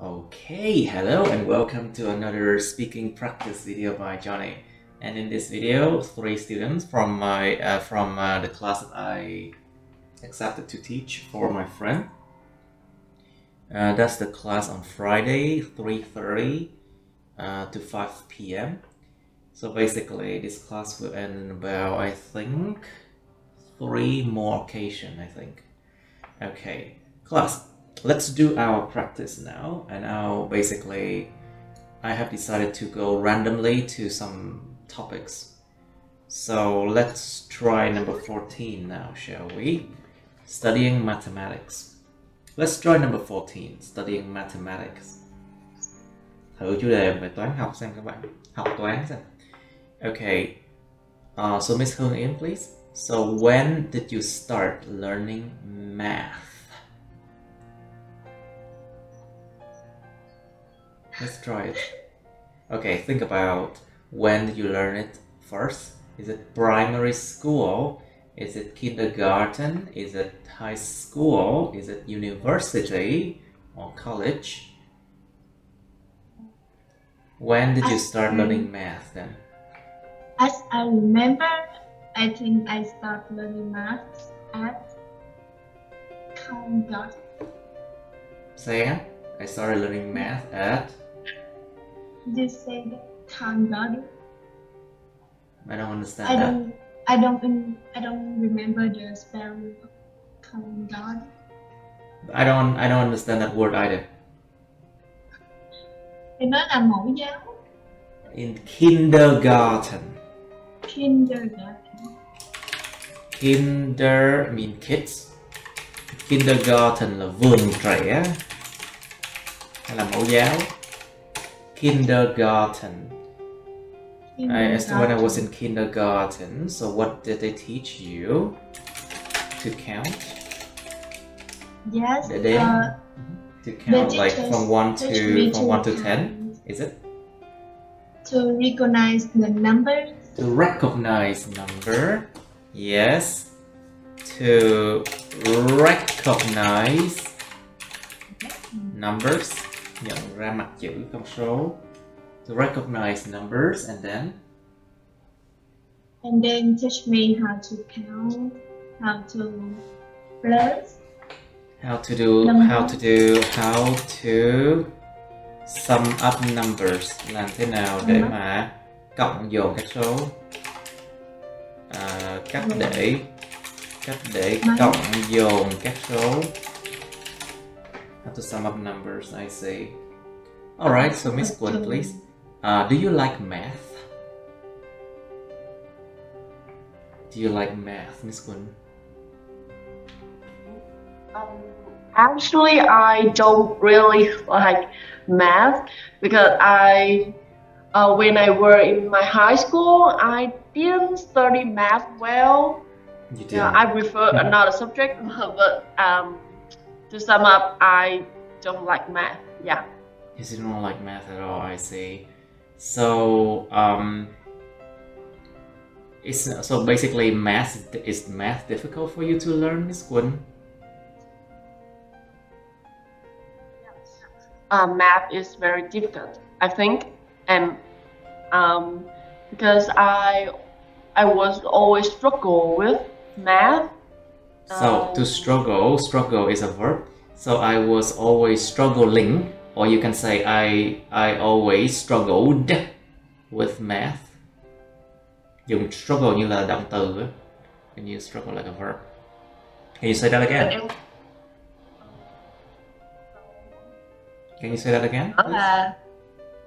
Okay, hello and welcome to another speaking practice video by Johnny. And in this video, 3 students from the class that I accepted to teach for my friend. That's the class on Friday, 3:30 to 5 p.m. So basically, this class will end in about, I think, 3 more occasions, I think. Okay, class. Let's do our practice now, and now basically I have decided to go randomly to some topics. So let's try number 14 now, shall we? Studying mathematics. Let's try number 14, studying mathematics. Thử chủ đề về toán học xem các bạn. Học toán xem. Okay, so Miss Hương Yến, please. So when did you start learning math? Let's try it. Okay, think about when did you learn it first? Is it primary school? Is it kindergarten? Is it high school? Is it university or college? When did you start learning math then? As I remember, I think I started learning math at kindergarten. Say again? I started learning math at... Did you say that kindergarten? I don't understand that. I don't remember the spelling of kindergarten. I don't understand that word either. Thì nó là mẫu giáo. In kindergarten. Kindergarten. Kinder mean kids. Kindergarten là vườn trẻ hay là mẫu giáo. Kindergarten. When I was in kindergarten, so what did they teach you? To count? Yes. To count like from 1 to 10, is it? To recognize the numbers. To recognize number, yes. To recognize numbers, nhận ra mặt chữ con số. To recognize numbers, and then teach me how to count, how to plus, how to sum up numbers, làm thế nào để mà cộng dồn các số, cách để cộng dồn các số. How to sum up numbers, I see. Alright, so Miss Quinn, please. Do you like math? Do you like math, Miss Quinn? Actually, I don't really like math because when I were in my high school, I didn't study math well. You didn't? I prefer another subject, but to sum up, I don't like math. Yeah. Yes, you don't like math at all, I see. So, so basically is math difficult for you to learn, Miss Quinn? Math is very difficult, I think, and because I was always struggle with math. So to struggle is a verb. So I was always struggling, or you can say I always struggled with math. Dùng struggle như là động từ á. Can you struggle like a verb? Can you say that again? Can you say that again?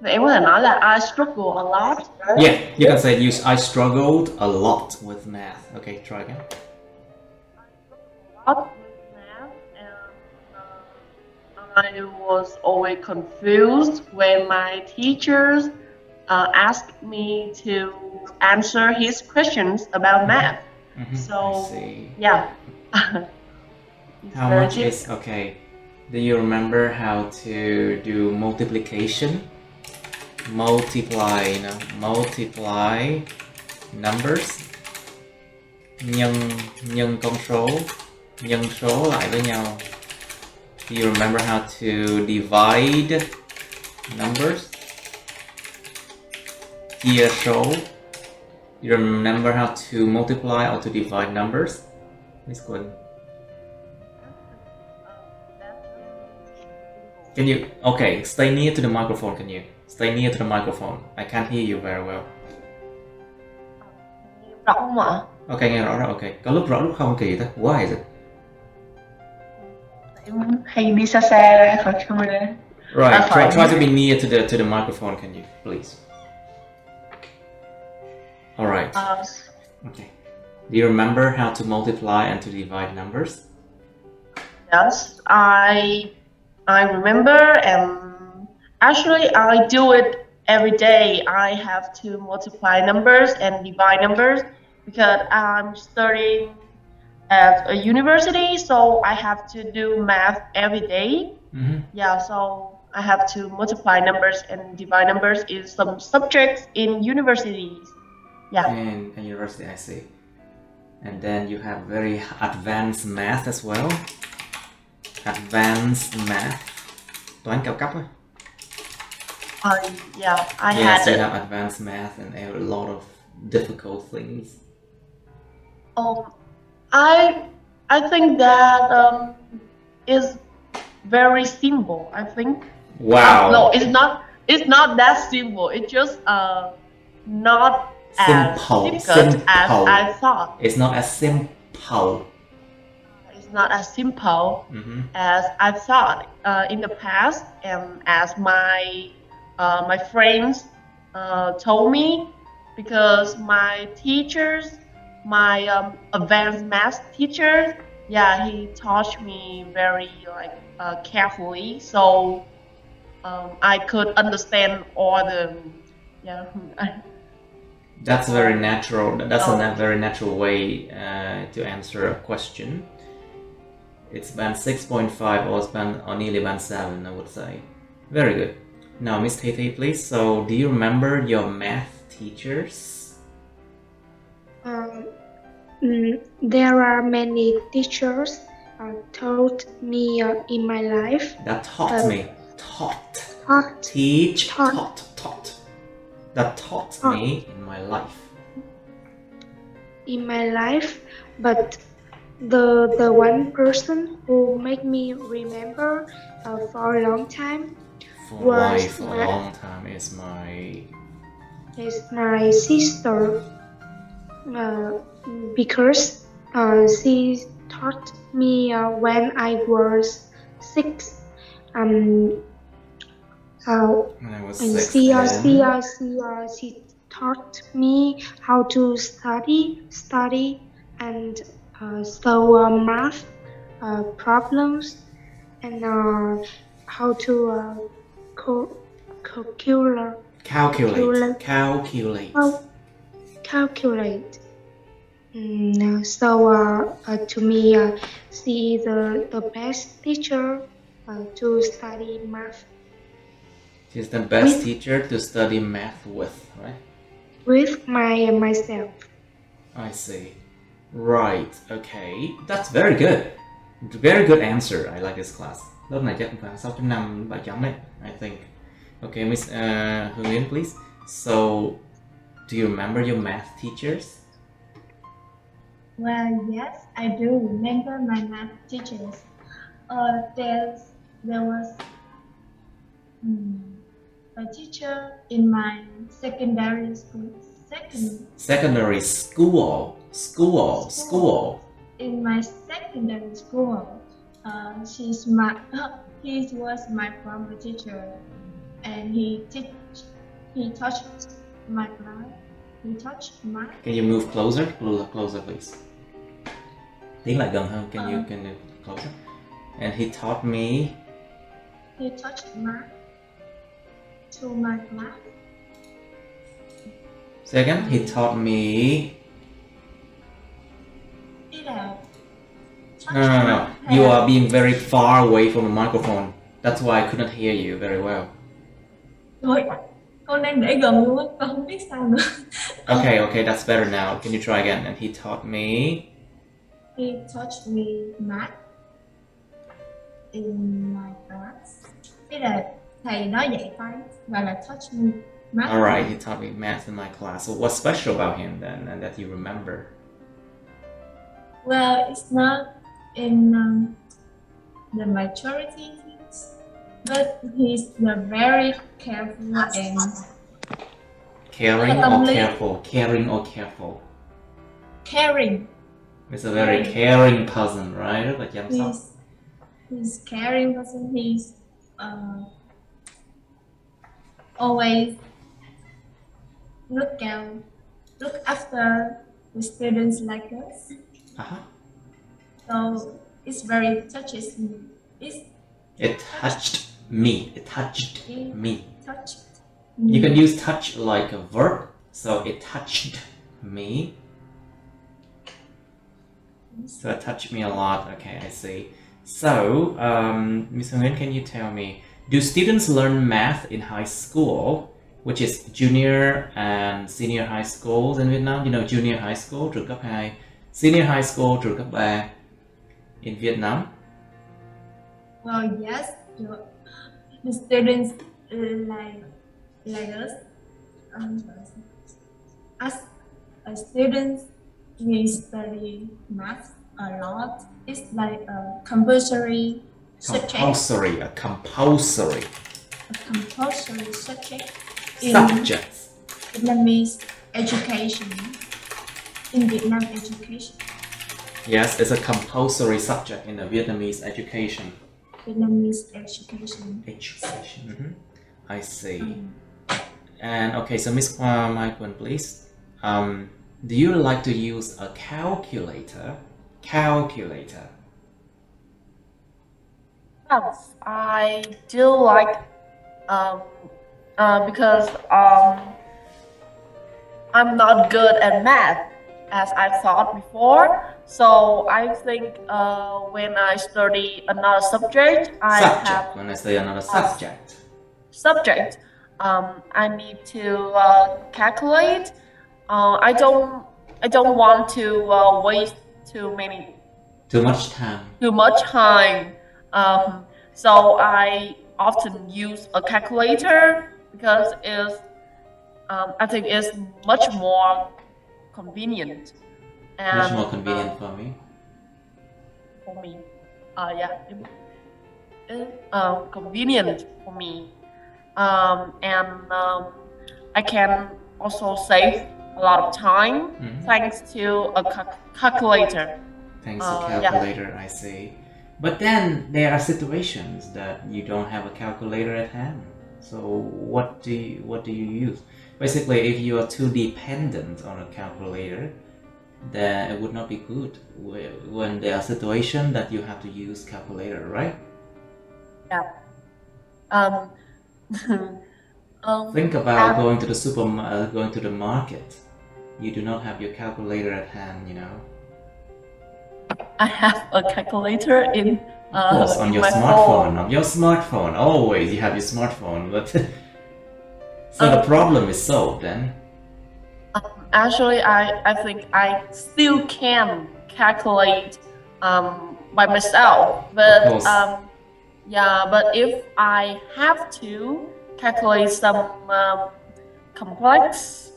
Em có thể nói là I struggle a lot. Yeah, you can say I struggled a lot with math. Okay, try again. A lot with math, and I was always confused when my teachers asked me to answer his questions about math. So, I see. Yeah. How much is, okay, do you remember how to do multiplication? Multiply numbers. Nhân con số, nhân số lại với nhau. Do you remember how to divide numbers? Chia số. You remember how to multiply or to divide numbers? Miss Quỳnh. Can you, okay, stay near to the microphone, can you? Stay near to the microphone. I can't hear you very well. Rõ không ạ? Okay, nghe rõ rồi, okay. Có lúc rõ lúc không kỳ thôi. Why is it? Em hay đi xa xa ra khỏi camera. Right, try to be near to the microphone, can you, please? All right. Okay. Do you remember how to multiply and to divide numbers? Yes, I remember, and actually I do it every day. I have to multiply numbers and divide numbers because I'm studying at a university, so I have to do math every day. Yeah, so I have to multiply numbers and divide numbers in some subjects in universities. Yeah. In university, I see. And then you have very advanced math as well. Advanced math. Toán cao cấp. Yeah, I yes, had you it. have advanced math and a lot of difficult things. I think that is very simple. I think. Wow. No, it's not. It's not that simple. It's just not as difficult as I thought. It's not as simple. It's not as simple as I thought in the past, and as my friends told me, because my teachers, my advanced math teacher, yeah, he taught me very carefully, so I could understand all the That's very natural. That's a very natural way to answer a question. It's band 6.5 or it's band or nearly band 7, I would say. Very good. Now, Miss Tay, please. So, do you remember your math teachers? There are many teachers taught me in my life. That taught me. Taught. That taught me in my life. In my life, but the one person who made me remember for a long time is my sister, because she taught me when I was 6. When I was 6. She taught me how to study and solve math problems, and how to calculate. So to me, she is the best teacher to study math. She's the best teacher to study math with, right? With myself. I see. Right, okay. That's very good. Very good answer. I like this class. Lớp này chắc khoảng 6.5 7 chấm đấy, I think. Okay, Miss Hương Yến, please. So, do you remember your math teachers? Well, yes, I do remember my math teachers. There was a teacher in my secondary school. Secondary school. In my secondary school, he was my former teacher, and he taught my class. He taught math. Can you move closer? Closer, please. Tiến lại gần hơn. Can you closer? And he taught me. He taught math to my class. Second, he taught me. No. You are being very far away from the microphone. That's why I couldn't hear you very well. Rồi, con đang để gần luôn á, con không biết sao nữa. Okay, that's better now. Can you try again? And he taught me. He taught me math. in my class. Thế là thầy nói dạy toán gọi là touch me math. Alright, he taught me math in my class. So what's special about him then, and that you remember? Well, it's not in the majority things, but he's very careful and Caring or careful? Caring or careful? caring. He's a very caring person, right? Rất là chăm sóc. He's caring person. He's always look after the students like us. So it's very touches me. It touched me. It touched me. Touched You can use touch like a verb. So it touched me. So it touched me a lot. Okay, I see. So, Ms. Nguyen, can you tell me, do students learn math in high school, which is junior and senior high schools in Vietnam? You know, junior high school, trường cấp 2, senior high school, trường cấp 3 in Vietnam? Well, yes, the students like us. As a student, we study math a lot. It's like a compulsory subject. A compulsory subject subjects. in Vietnamese education. In Vietnam education. Yes, it's a compulsory subject in the Vietnamese education. Vietnamese education. I see. And okay, so Miss Michael, please. Do you like to use a calculator? Yes, I do like because I'm not good at math as I thought before. So I think when I study another subject, When I say another subject. I need to calculate. I don't want to waste too much time. So I often use a calculator because I think it's much more convenient. And, much more convenient for me. Convenient for me. And I can also save a lot of time thanks to a calculator. Thanks to calculator, I see. But then there are situations that you don't have a calculator at hand. So what do you use? Basically, if you are too dependent on a calculator, then it would not be good when there are situations that you have to use calculator, right? Yeah. Think about going to the market. You do not have your calculator at hand, you know. I have a calculator in of course, on your smartphone. On your smartphone, always you have your smartphone. But so the problem is solved then. Actually, I think I still can calculate by myself, but but if I have to calculate some complex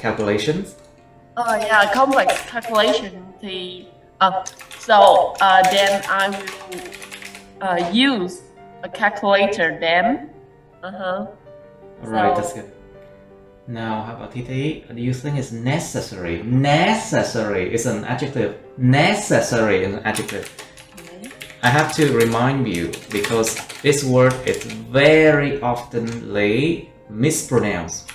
calculations. Complex calculation. So then I will use a calculator then. Alright, that's good. Now, how about Titi? Do you think it's necessary? Necessary is an adjective. Necessary is an adjective. I have to remind you because this word is very oftenly mispronounced.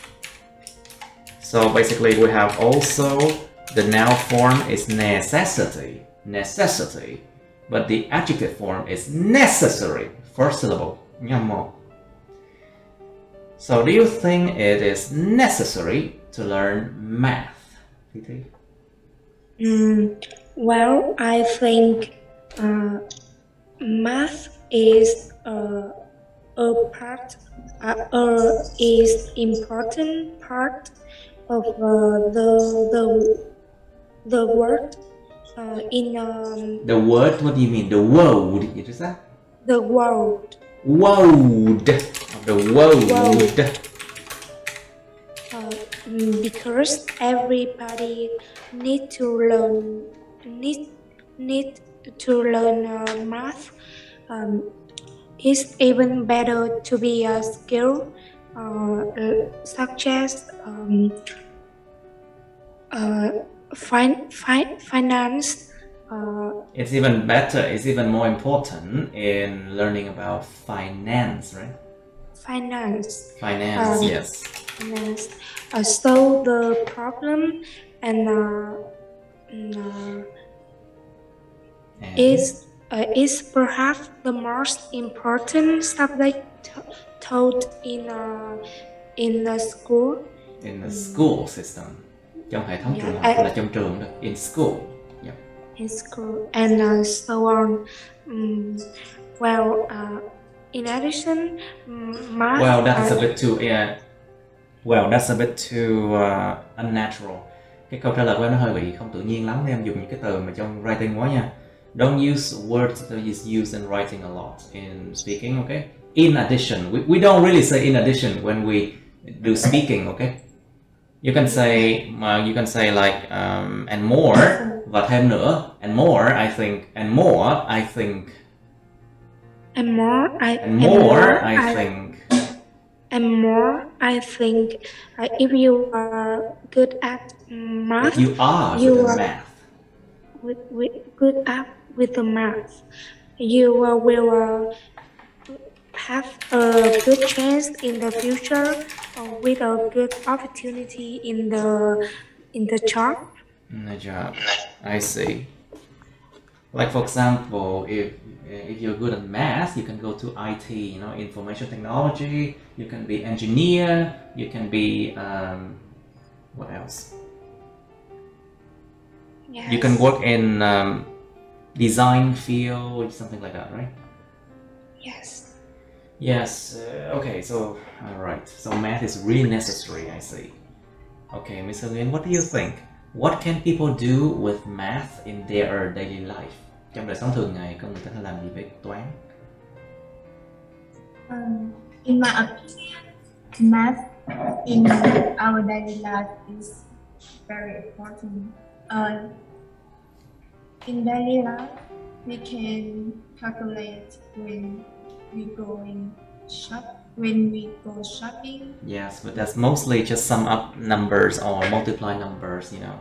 So basically we have also the noun form is necessity, but the adjective form is necessary, first syllable. So do you think it is necessary to learn math? Well, I think math is is important part of the word in The word, what do you mean? The world, what is that? the world. World, the world. Because everybody need to learn math. It's even better to be a skill such as finance. It's even better, it's even more important in learning about finance, right? Finance. Yes. Finance. Solve the problem and is perhaps the most important subject taught in the school. In the school system. Trong hệ thống trường học là trong trường được. In school. Yeah. In school and so on. In addition, math. Well, that's a bit too. Well, that's a bit too unnatural. Cái câu trả lời của em nó hơi bị không tự nhiên lắm nên em dùng những cái từ mà trong writing quá nha. Don't use words that is used in writing a lot in speaking, okay? In addition, we don't really say in addition when we do speaking, okay? You can say like and more và thêm nữa, and more I think, and more I think. And more I think if you are good at math, you are good at math. Good at with the math, you will have a good chance in the future with a good opportunity in the job. In the job, I see. Like for example, if you're good at math, you can go to IT, you know, information technology. You can be engineer. You can be what else? Yes. You can work in design field, something like that, right? Yes. Yes. Okay. So, all right. So math is really necessary. I see. Okay, Miss Hương, what do you think? What can people do with math in their daily life? Trong đời sống thường ngày, con người ta làm gì với toán? In my opinion, math in our daily life is very important. In daily life, we can calculate when we go shopping. Yes, but that's mostly just sum up numbers or multiply numbers, you know.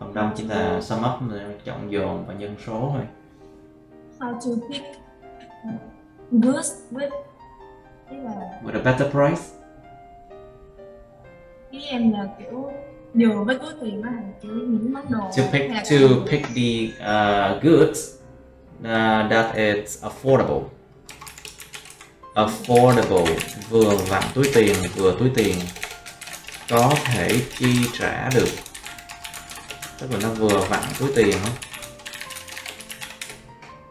Phần đông chỉ là sum up, chọn dồn và nhân số thôi. How to pick goods with a better price. Ý em là kiểu điều với túi tiền đó là kiểu những món đồ. To pick the goods that it's affordable. Affordable, vừa vặn túi tiền, vừa túi tiền, có thể chi trả được, tức là nó vừa vặn túi tiền.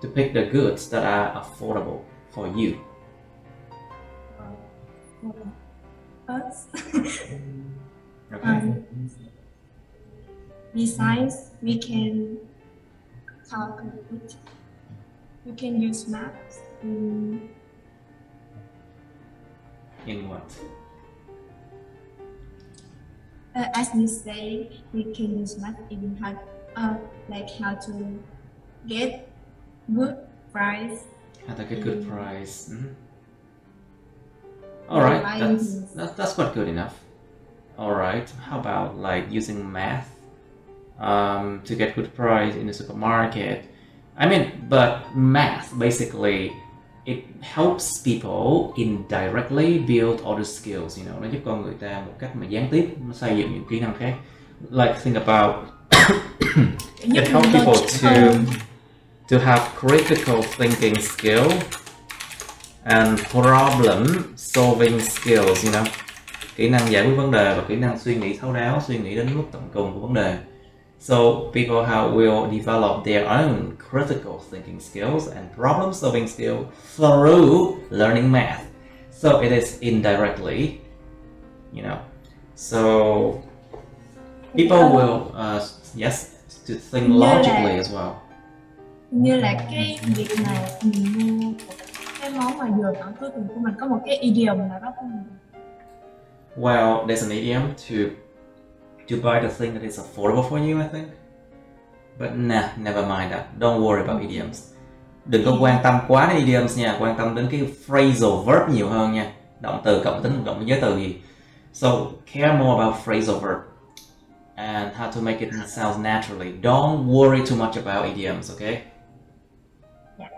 To pick the goods that are affordable for you. Okay. Besides, we can calculate. We can use math In what? As you say, we can use math in how to get good price. How to get good price. All right, that's quite good enough. All right, how about like using math to get good price in the supermarket? I mean, but math basically it helps people indirectly build other skills, you know, nó giúp con người ta một cách mà gián tiếp nó xây dựng những kỹ năng khác. Like think about it helps people to have critical thinking skill and problem solving skills, you know, kỹ năng giải quyết vấn đề và kỹ năng suy nghĩ thấu đáo, suy nghĩ đến mức tận cùng của vấn đề. So people will develop their own critical thinking skills and problem solving skills through learning math. So it is indirectly, you know, So people will yes, to think logically as well. Như là cái việc này mình mua cái món mà vừa tặng cuối cùng của mình có một cái idiom nào đó không? Well, there's an idiom to buy the thing that is affordable for you, I think. But nah, never mind that. Don't worry about idioms. Đừng có quan tâm quá đến idioms nha, quan tâm đến cái phrasal verb nhiều hơn nha. Động từ, cộng tính, cộng giới từ gì. So, care more about phrasal verb and how to make it sound naturally. Don't worry too much about idioms, okay? Yeah.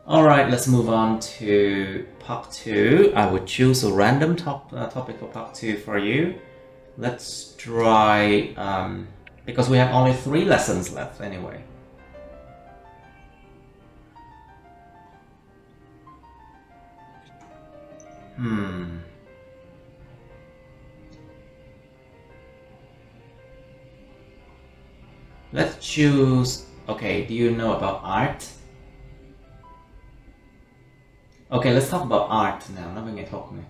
Alright, let's move on to part 2. I would choose a random topic for part 2 for you. Let's try, because we have only 3 lessons left anyway. Let's choose, okay, do you know about art? Okay, let's talk about art now. Nói về nghệ thuật này.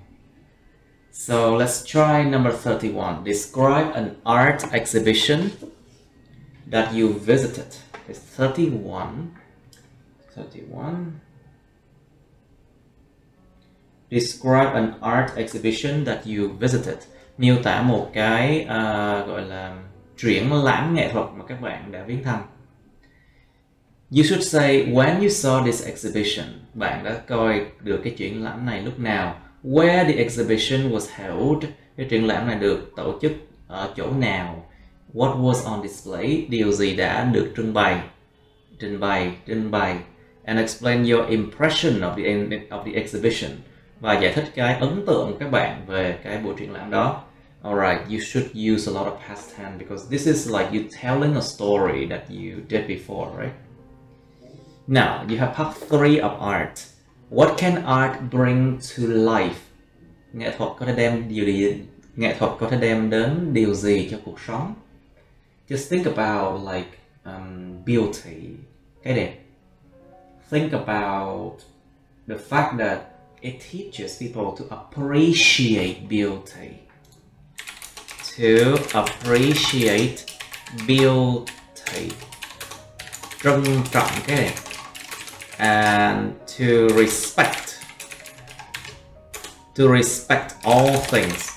So let's try number 31. Describe an art exhibition that you visited. It's 31. Describe an art exhibition that you visited. Miêu tả một cái gọi là triển lãm nghệ thuật mà các bạn đã viếng thăm. You should say when you saw this exhibition. Bạn đã coi được cái triển lãm này lúc nào. Where the exhibition was held. Cái triển lãm này được tổ chức ở chỗ nào. What was on display. Điều gì đã được trưng bày. And explain your impression of the exhibition. Và giải thích cái ấn tượng của các bạn về cái buổi triển lãm đó. Alright, you should use a lot of past tense because this is like you telling a story that you did before, right? Now, you have part 3 of art. What can art bring to life? Nghệ thuật có thể đem đến điều gì cho cuộc sống? Just think about like beauty, cái đẹp. Think about the fact that it teaches people to appreciate beauty. To appreciate beauty. Trân trọng cái đẹp. And to respect all things.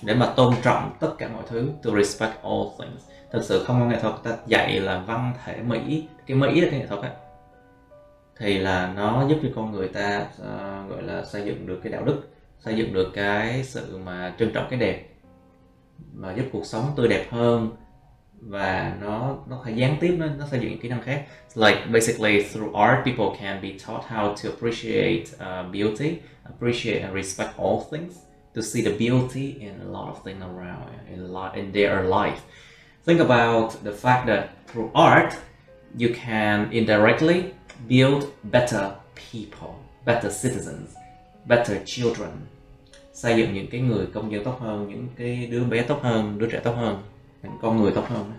Để mà tôn trọng tất cả mọi thứ. To respect all things. Thực sự không có nghệ thuật ta dạy là văn thể mỹ. Cái mỹ là cái nghệ thuật ấy. Thì là nó giúp cho con người ta gọi là xây dựng được cái đạo đức, xây dựng được cái sự mà trân trọng cái đẹp, mà giúp cuộc sống tươi đẹp hơn, và nó phải gián tiếp nó xây dựng những kỹ năng khác. Like basically through art people can be taught how to appreciate beauty, appreciate and respect all things, to see the beauty in a lot of things around in their life. Think about the fact that through art you can indirectly build better people, better citizens, better children. Xây dựng những cái người công dân tốt hơn, những cái đứa bé tốt hơn, đứa trẻ tốt hơn, những con người tốt hơn.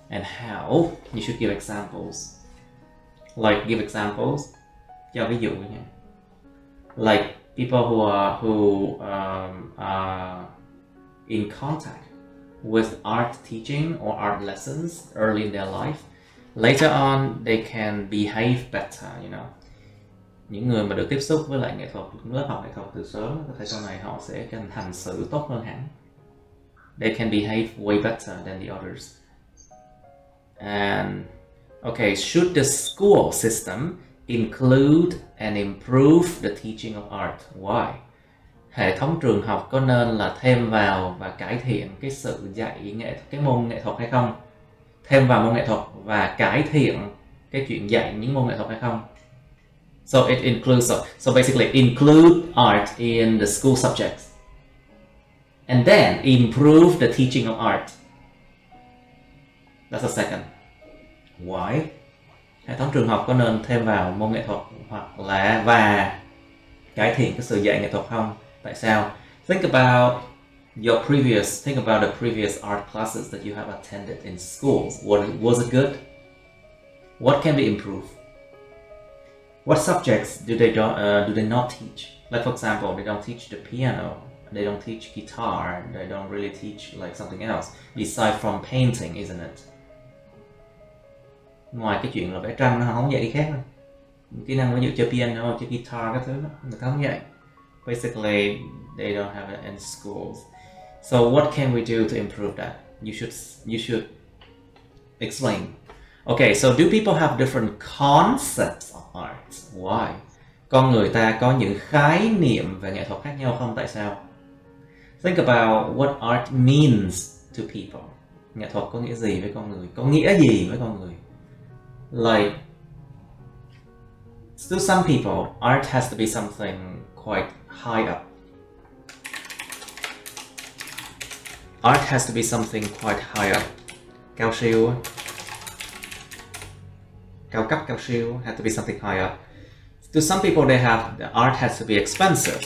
And how? You should give examples. Like give examples. Cho ví dụ nha. Like people who are in contact with art teaching or art lessons early in their life. Later on, they can behave better, you know. Những người mà được tiếp xúc với lại nghệ thuật, lớp học nghệ thuật từ sớm, có thể sau này họ sẽ hành xử tốt hơn hẳn. They can behave way better than the others. And okay, should the school system include and improve the teaching of art? Why? Hệ thống trường học có nên là thêm vào và cải thiện cái sự dạy cái môn nghệ thuật hay không? Thêm vào môn nghệ thuật và cải thiện cái chuyện dạy những môn nghệ thuật hay không? So it includes, so basically include art in the school subjects. And then improve the teaching of art. That's the second. Why? Hệ thống trường học có nên thêm vào môn nghệ thuật hoặc là và cải thiện cái sự dạy nghệ thuật không? Tại sao? Think about the previous art classes that you have attended in schools. Was it good? What can be improved? What subjects do they not teach? Like for example, they don't teach the piano They don't teach guitar. They don't really teach like something else aside from painting, isn't it? Ngoài cái chuyện là vẽ tranh, nó không dạy cái khác đâu. Kỹ năng ví dụ chơi piano, chơi guitar các thứ đó, người ta không dạy. Basically, they don't have it in schools. So what can we do to improve that? You should explain. Okay, so do people have different concepts of art? Why? Con người ta có những khái niệm về nghệ thuật khác nhau không? Tại sao? Think about what art means to people. Nghệ thuật có nghĩa gì với con người? Có nghĩa gì với con người? Like, to some people, art has to be something quite high up. Art has to be something quite high up. Cao siêu, cao cấp, cao siêu, has to be something high up. To some people, the art has to be expensive.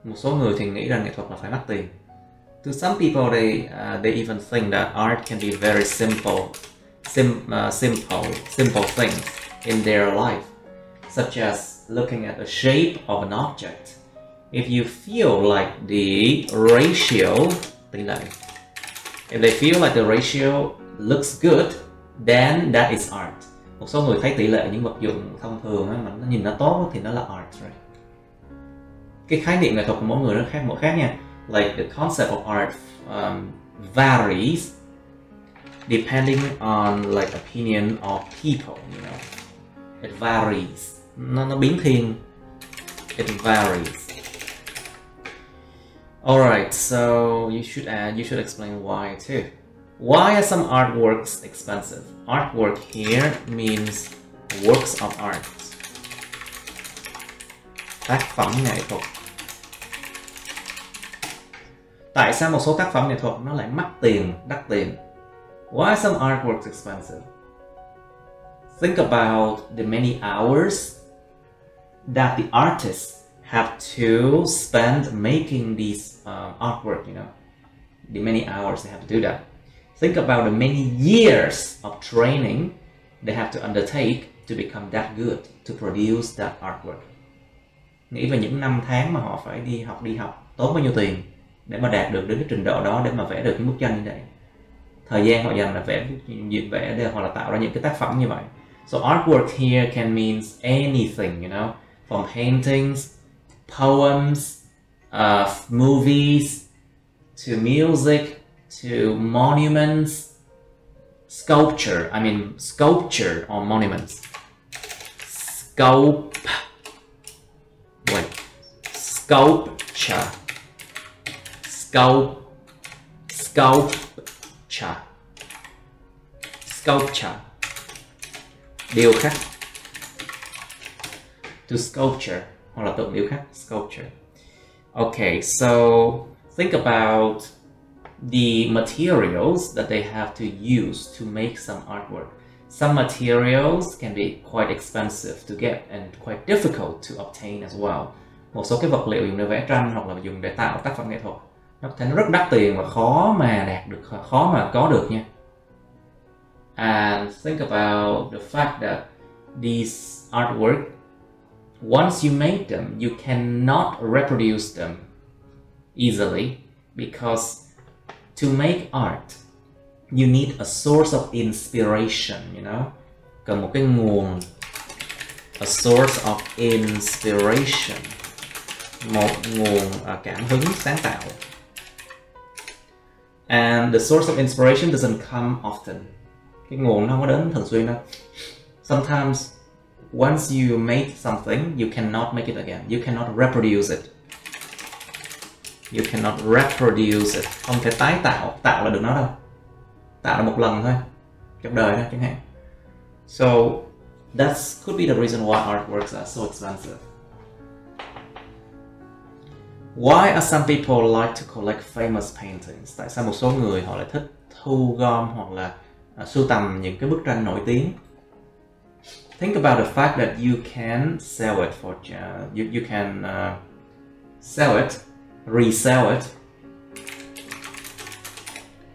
Một số người thì nghĩ rằng nghệ thuật là phải mắc tiền. To some people, they even think that art can be very simple things in their life, such as looking at the shape of an object. If you feel like the ratio, tỷ lệ, if they feel like the ratio looks good, then that is art. Một số người thấy tỷ lệ những vật dụng thông thường mà nó nhìn nó tốt thì nó là art, right? Cái khái niệm nghệ thuật của mỗi người nó khác nha. Like the concept of art varies depending on like opinion of people, you know. It varies. Nó biến thiên. It varies. Alright, so you should explain why too. Why are some artworks expensive? Artwork here means works of art. Tác phẩm nghệ thuật. Tại sao một số tác phẩm nghệ thuật nó lại mắc tiền, đắt tiền? Why are some artworks expensive? Think about the many hours that the artists have to spend making these artwork, you know. The many hours they have to do that. Think about the many years of training they have to undertake to become that good, to produce that artwork. Nghĩ về những năm tháng mà họ phải đi học, tốn bao nhiêu tiền để mà đạt được đến cái trình độ đó, để mà vẽ được những bức tranh như vậy. Thời gian họ dành là vẽ để hoặc là tạo ra những cái tác phẩm như vậy. So artwork here can mean anything, you know, from paintings, poems, movies, to music, to monuments, sculpture or monuments. Sculpture. Điêu khắc. To sculpture hoặc là tượng điêu khắc. Sculpture. Okay, so think about the materials that they have to use to make some artwork. Some materials can be quite expensive to get and quite difficult to obtain as well. Một số cái vật liệu dùng để vẽ tranh hoặc là dùng để tạo tác phẩm nghệ thuật nó có thể rất đắt tiền và khó mà đạt được, khó mà có được nha. And think about the fact that these artwork, once you make them, you cannot reproduce them easily, because to make art, you need a source of inspiration, you know? Cần một cái nguồn, a source of inspiration, một nguồn cảm hứng sáng tạo. And the source of inspiration doesn't come often. Cái nguồn nó không có đến thường xuyên đâu. Sometimes, once you make something, you cannot make it again. You cannot reproduce it. You cannot reproduce it. Không thể tái tạo là được nó đâu. Tạo là một lần thôi, trong đời thôi chẳng hạn. So, that could be the reason why artworks are so expensive. Why are some people like to collect famous paintings? Tại sao một số người họ lại thích thu gom hoặc là sưu tầm những cái bức tranh nổi tiếng? Think about the fact that you can sell it for you can sell it, resell it.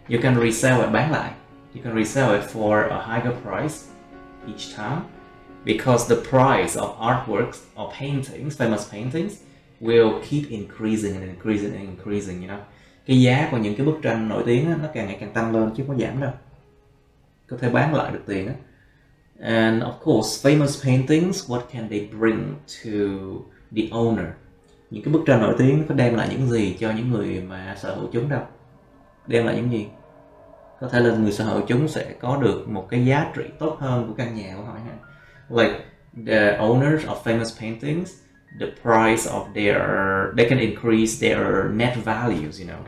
You can resell it, bán lại. You can resell it for a higher price each time, because the price of artworks or paintings, famous paintings, will keep increasing and increasing and increasing, you know. Cái giá của những cái bức tranh nổi tiếng á, nó càng ngày càng tăng lên chứ không có giảm đâu. Có thể bán lại được tiền á. And of course, famous paintings, what can they bring to the owner? Những cái bức tranh nổi tiếng có đem lại những gì cho những người mà sở hữu chúng đâu? Đem lại những gì? Có thể là người sở hữu chúng sẽ có được một cái giá trị tốt hơn của căn nhà của họ. Like the owners of famous paintings, the price of they can increase their net values, you know.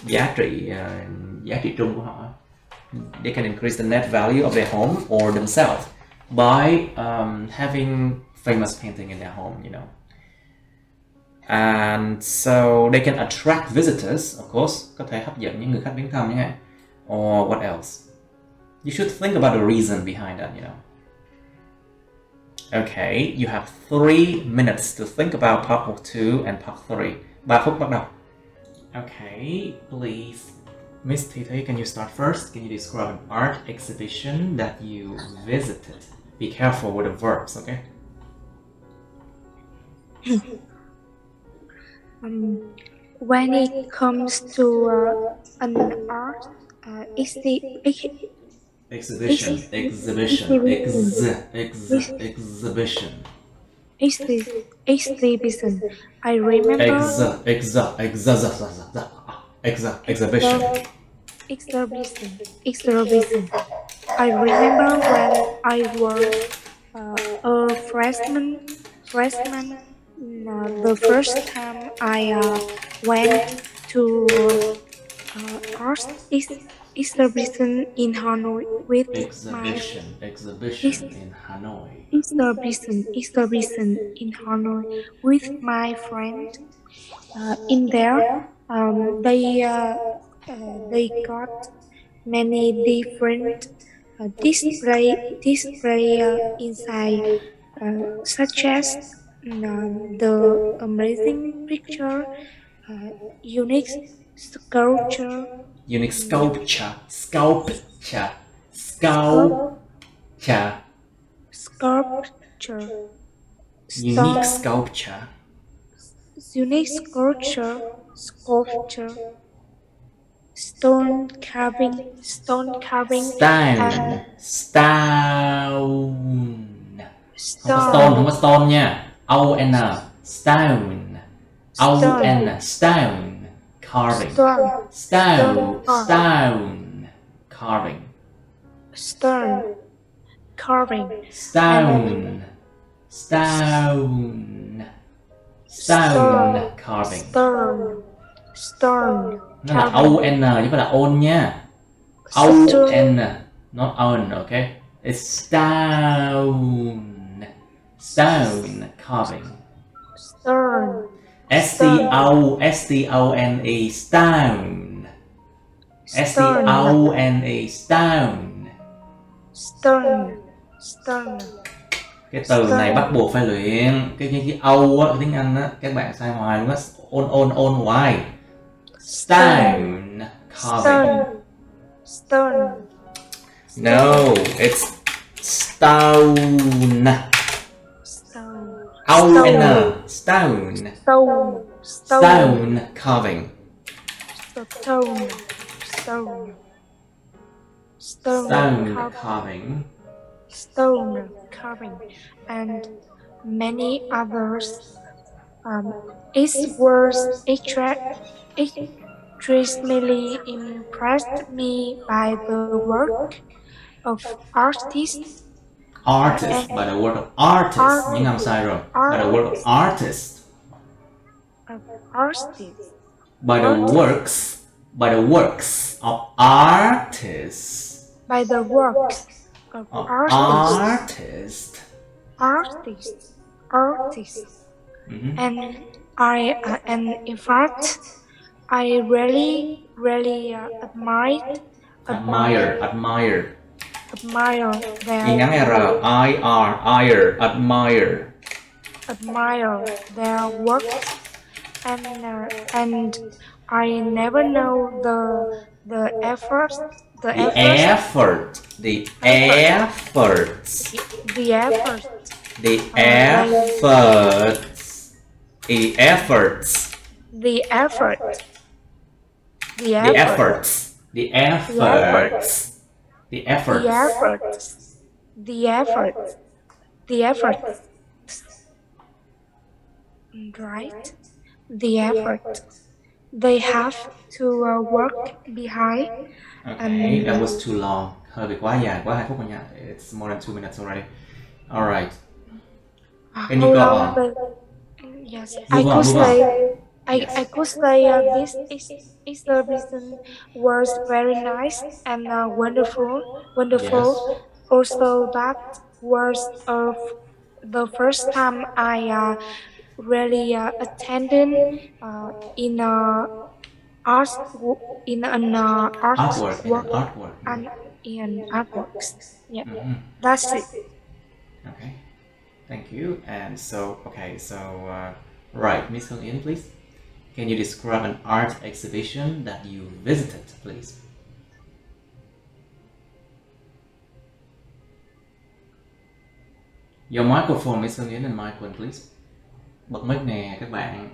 Giá trị chung của họ. They can increase the net value of their home or themselves by having famous painting in their home, you know. And so they can attract visitors, of course, có thể hấp dẫn những người khách viếng thăm nhé. Or what else? You should think about the reason behind that, you know. Okay, you have 3 minutes to think about part 2 and part 3. 3 phút bắt đầu. Okay, please. Miss Titi, can you start first? Can you describe an art exhibition that you visited? Be careful with the verbs, okay? When it comes to an art exhibition. Exhibition. I remember exhibition. I remember when I was a freshman. The first time I went to art exhibition in Hanoi with my friend. In there, they got many different display inside, such as the amazing picture, unique sculpture, unique sculpture, stone carving, không có stone nha, O-N, stone, O-N, stone, carving, stone carving, stone carving, nó là O-N chứ không phải là on nha, O-N, not on, okay? It's stone carving. S-T-O-N-E, stone. S-T-O-N-E, stone. Cái từ này bắt buộc phải luyện. Cái O á, tiếng Anh á, các bạn sai hoài luôn á. On hoài. Stone carving. No, it's stone. O-N, stone carving. Stone carving, and many others. It was extremely impressed me by the work of artists. By the word of artist. Nhưng làm sai rồi. By the word of artist. By the works of artists. By the works of artists. And in fact, I really admire their Gì ngắn R, I-R, admire their work, and I never know the efforts The efforts. The efforts. The effort. The The effort. efforts. The efforts. The efforts. The efforts. The efforts. The efforts. Right? The effort. They have to work behind. Okay, that was too long. Hơi bị quá dài, quá 2 phút rồi nha. It's more than 2 minutes already. Alright. Can you How go long on? Yes, Move on, move on. I could say this exhibition was very nice and wonderful. Yes. Also, that was the first time I really attended in a art in an art Artwork, in work an artwork. and in artworks. Yeah, Mhm. that's it. Okay, thank you. And so, okay, so, right, Miss Hương Yên, please. Can you describe an art exhibition that you visited, please? Your microphone, Miss Hương Yên, and mic one, please. Bật mic nè các bạn.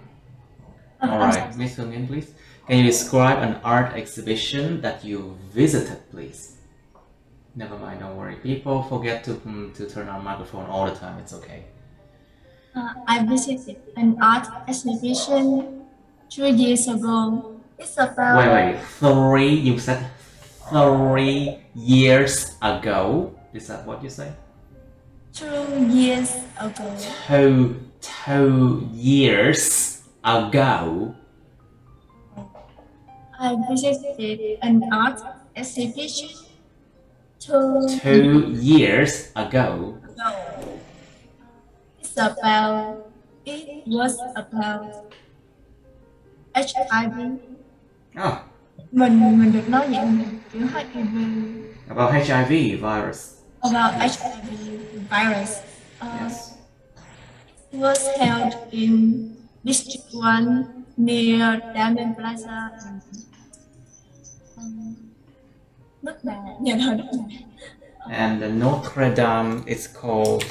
Alright, Miss Hương Yên, please. Can you describe an art exhibition that you visited, please? Never mind, don't worry. People forget to turn on microphone all the time. It's okay. I visited an art exhibition 3 years ago. It's about Wait. 3, you said 3 years ago. Is that what you say? 2 years ago. 2 years ago. I visited an art exhibition 2 years ago. It was about HIV. Oh, Mình được nói vậy chữ HIV. about HIV virus. About HIV virus. Yes. It was held in District 1 near Diamond Plaza. Nước Bà, nhà thờ Đức Bà. And the Notre Dame is called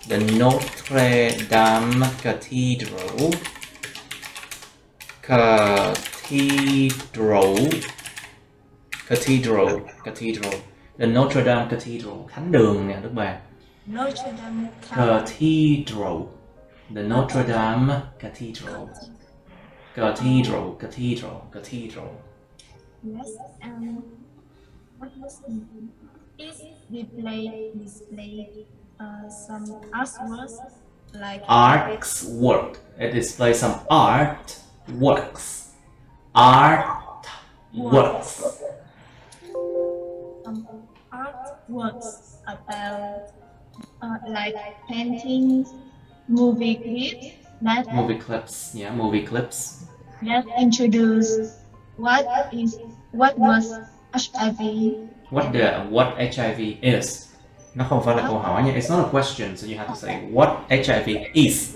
the Notre Dame Cathedral. Cathedral. The Notre Dame Cathedral. Thánh đường nè Đức Bà. Notre Dame Cathedral. The Notre Dame Cathedral. Cathedral. Yes, what was it? Displayed some artworks like Artwork. It displays some artworks. Artworks. Some artworks about like paintings, movie clips Movie clips. that introduce what was HIV. What HIV is. Nó không phải là câu hỏi nha. It's not a question, so you have to say what HIV is.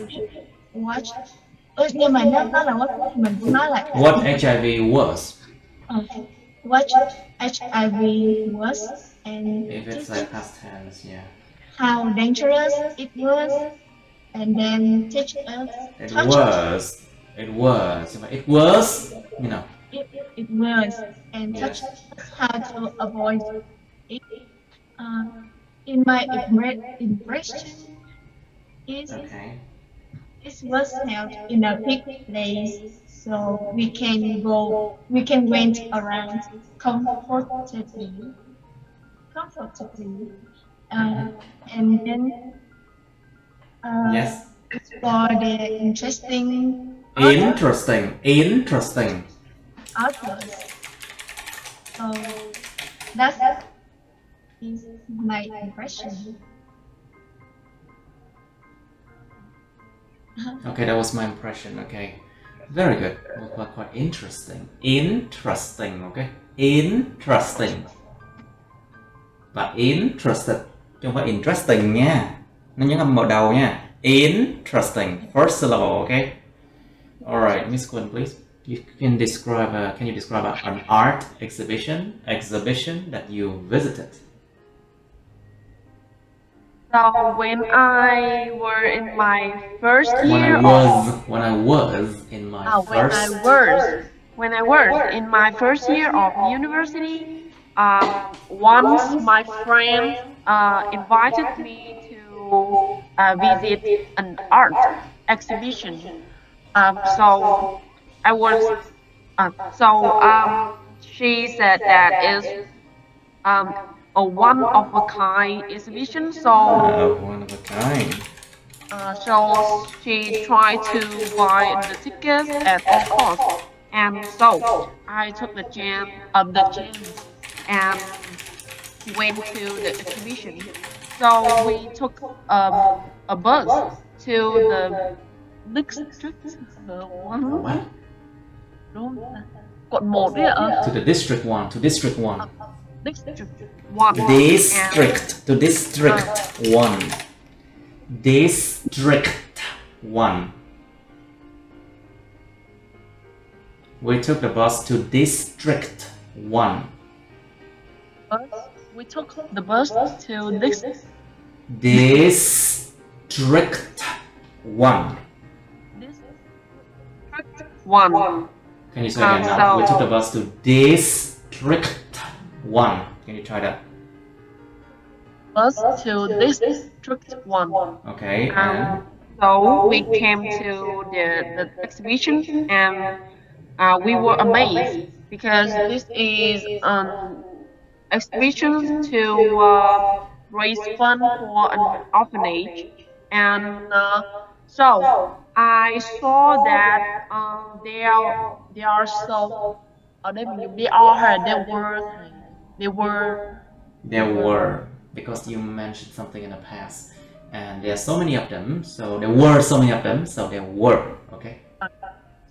Nhưng mà nó là what mình cũng nói là What HIV was. What HIV was and If it's like past tense, yeah. how dangerous it was, and then teach us. It was, you know. It was, and Yes. teach us how to avoid it. In my impression, Okay. it was held in a big place, so we went around comfortably. And then Yes. for the interesting artworks. So that is my impression. Okay, that was my impression. Okay, very good. Quite interesting. Okay, interesting. Và interested chứ không phải interesting nha. Nó nhấn âm mở đầu nha. Interesting. First syllable. Okay. All right, Miss Quinn, please. You can describe. Can you describe an art exhibition that you visited? So when I were in my first When year I was when I was in my when I was in my first year of university, once my friend invited me to visit an art exhibition. So I was she said that is um, a one of a kind exhibition. one of a kind. So she tried to buy the tickets at all costs, and so I took the chance and went to the exhibition. So we took a bus to the district one. What? Đúng không ta? Quận 1 đấy ạ. To the district one. To district one. District 1. District. To district one. District one. We took the bus to district one. We took the bus to district one. one. Can you say that now? We took the bus to district one. Can you try that? Bus to district one. Okay. And so we came to the exhibition and we were amazed because this is an exhibition to raise fund for an orphanage, and so I saw that they are so ở đây mình dùng they are hay there were because you mentioned something in the past, and there are so many of them. So there were so many of them. So there were. Okay.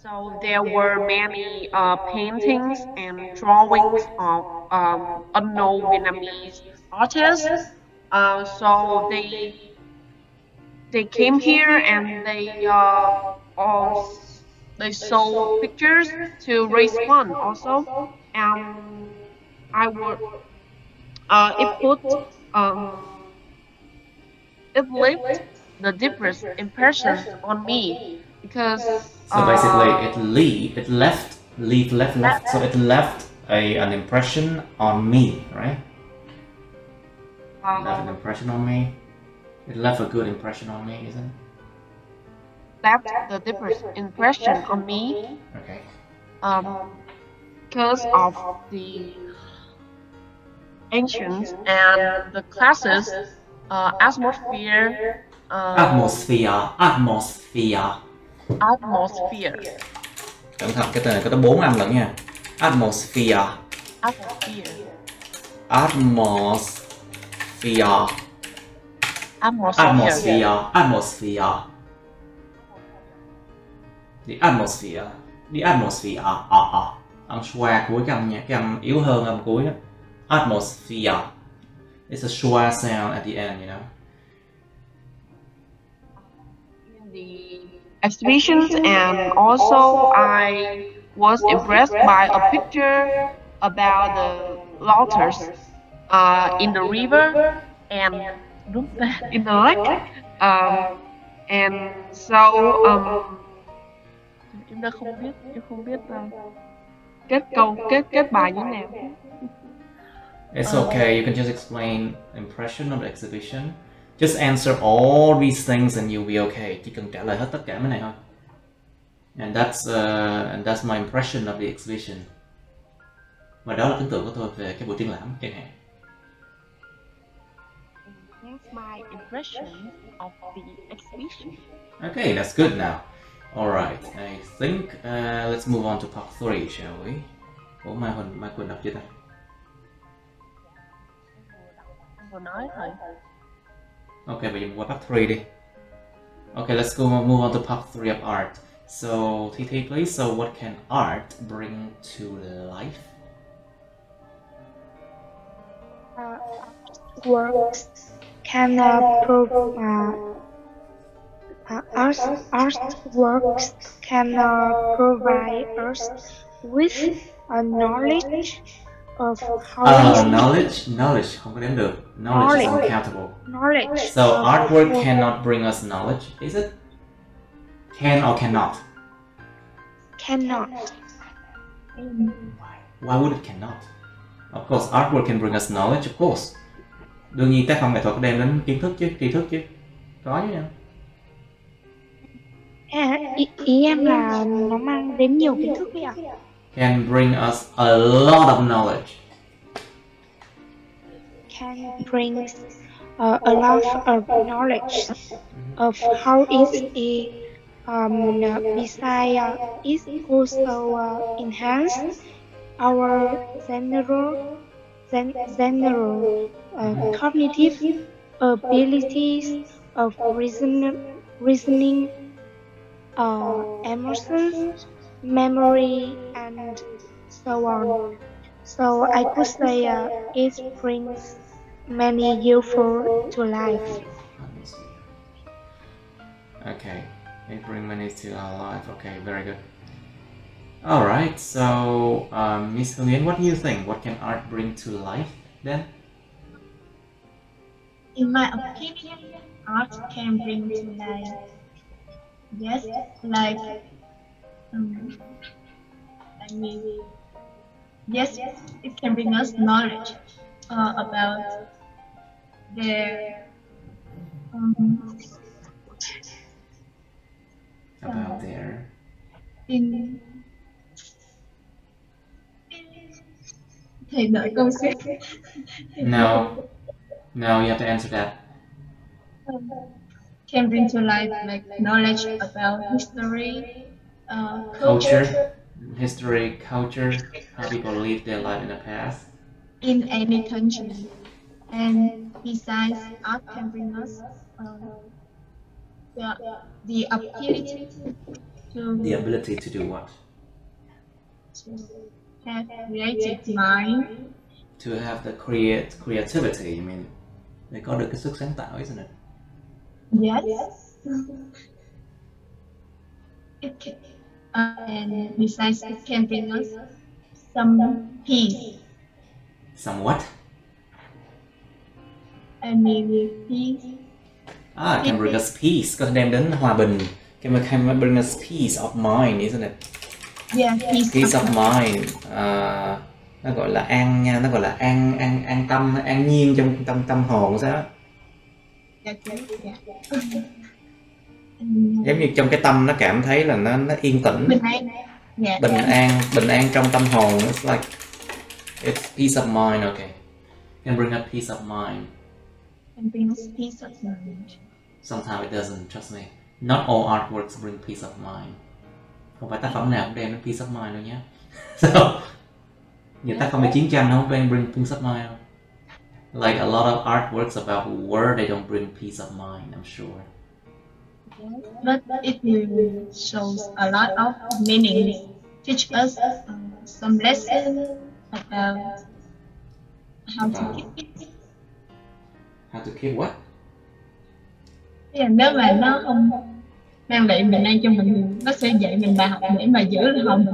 So there were many paintings and drawings of unknown Vietnamese artists. So they came here and they sold pictures to raise fund also, and I would it left the deepest impression on me because so basically it left. So it left an impression on me, right? Left an impression on me. It left a good impression on me, isn't it? Left the deepest impression on me. Okay. Because of the ancients and the classes atmosphere. Cẩn thận, cái từ này có tới 4 âm lận nha. Atmosphere. The atmosphere. Âm schwa cuối cái âm nha, cái âm yếu hơn âm cuối đó. Atmosphere. It's a schwa sound at the end, you know. In the exhibitions, and also I was impressed by a picture about the lotus in the river and in the lake, and so em không biết kết bài như thế nào. It's okay, you can just explain impression of the exhibition. Just answer all these things and you'll be okay. Chỉ cần trả lời hết tất cả mấy này thôi. And that's my impression of the exhibition. Và đó là ấn tượng của tôi về cái buổi triển lãm chẳng hạn. That's my impression of the exhibition. Okay, that's good now. Alright, I think let's move on to part 3, shall we? Ủa Mai Quỳnh đọc chưa ta? Vừa nói thôi. Okay, bây giờ qua part 3 đi. Okay, let's move on to part 3 of art. So, Thi, please, so what can art bring to life? Works can artworks can provide us with knowledge, of how is knowledge không có đếm được. Knowledge is uncountable. knowledge. So artwork cannot bring us knowledge, is it? Can or cannot? Cannot. Why would it cannot? Of course, artwork can bring us knowledge, of course. Đương nhiên tác phẩm nghệ thuật có đem đến kiến thức chứ, tri thức chứ. Có chứ. Ý em là nó mang đến nhiều kiến thức ấy ạ. Can bring us a lot of knowledge. Can bring a lot of knowledge of how is it. Besides, it also enhance our general cognitive abilities of reasoning, emotions, memory, and so on. So I could say it brings many useful to life. Okay, it brings many to our life. Okay, very good. All right, so Miss Hương, what do you think? What can art bring to life then? In my opinion, art can bring to life. Yes, like yes, it can bring us knowledge about their About their thầy đợi câu xét. No, you have to answer that. Can bring to life like knowledge about history, Culture, history, culture, how people live their life in the past. in any country. And besides, art can bring us the ability to The ability to do what? have creative mind. To have the creativity, I mean, để có được cái sức sáng tạo, isn't it? Yes. It can, and besides, it can bring us some peace. Some what? I mean, peace. It can bring us peace, có thể đem đến hòa bình. Can bring us peace of mind, isn't it? Yeah, Peace of mind. Nó gọi là an tâm, an nhiên trong tâm hồn sao? Giống như trong cái tâm nó cảm thấy là nó yên tĩnh, bình an trong tâm hồn. It's like it's peace of mind. Okay, can bring us peace of mind. Can bring us peace of mind. Sometimes it doesn't. Trust me. Not all artworks bring peace of mind. Không phải tác phẩm nào cũng đem đến peace of mind đâu nhé. So, nhiều tác phẩm về chiến tranh không bring peace of mind không? Like a lot of artworks about war, they don't bring peace of mind, I'm sure. But it will shows a lot of meaning, teach us some lessons about how to keep it. How to keep what? Nếu mà nó không mang lại bình an cho mình, nó sẽ dạy mình bài học để mà giữ hồn.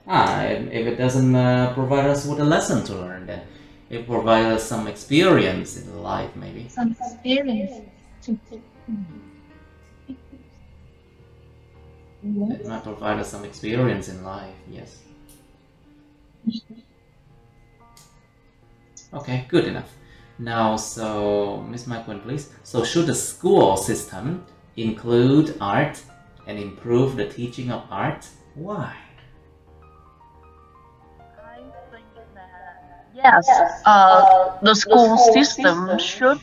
If it doesn't provide us with a lesson to learn, then it provides us some experience in life, maybe. Some experience. It might provide us some experience in life, yes. Okay, good enough. Now, so, Ms. Maquin, please. So, should the school system include art and improve the teaching of art? Why? I think that yes, the school system should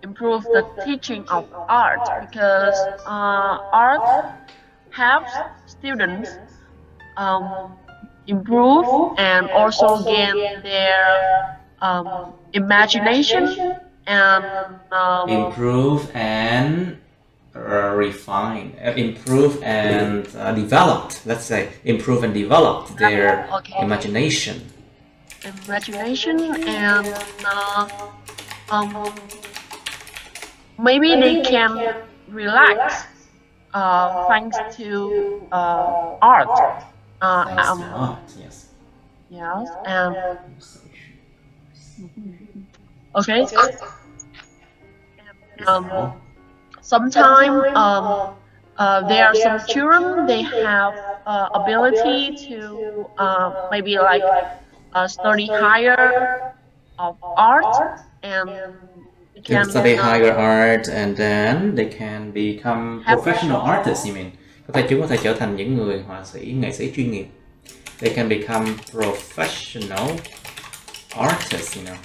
improve the teaching of art because art helps students improve and also gain their imagination and improve and refine, improve and developed. Let's say improve and develop their imagination. And maybe they can relax thanks to art. Thanks to art, yes. Yes. Okay. Sometimes there are some children, they have ability to maybe like study higher of art, and To study higher art and then they can become professional artists, you mean? Chúng có thể trở thành những người họa sĩ, nghệ sĩ chuyên nghiệp. They can become professional artists, you know.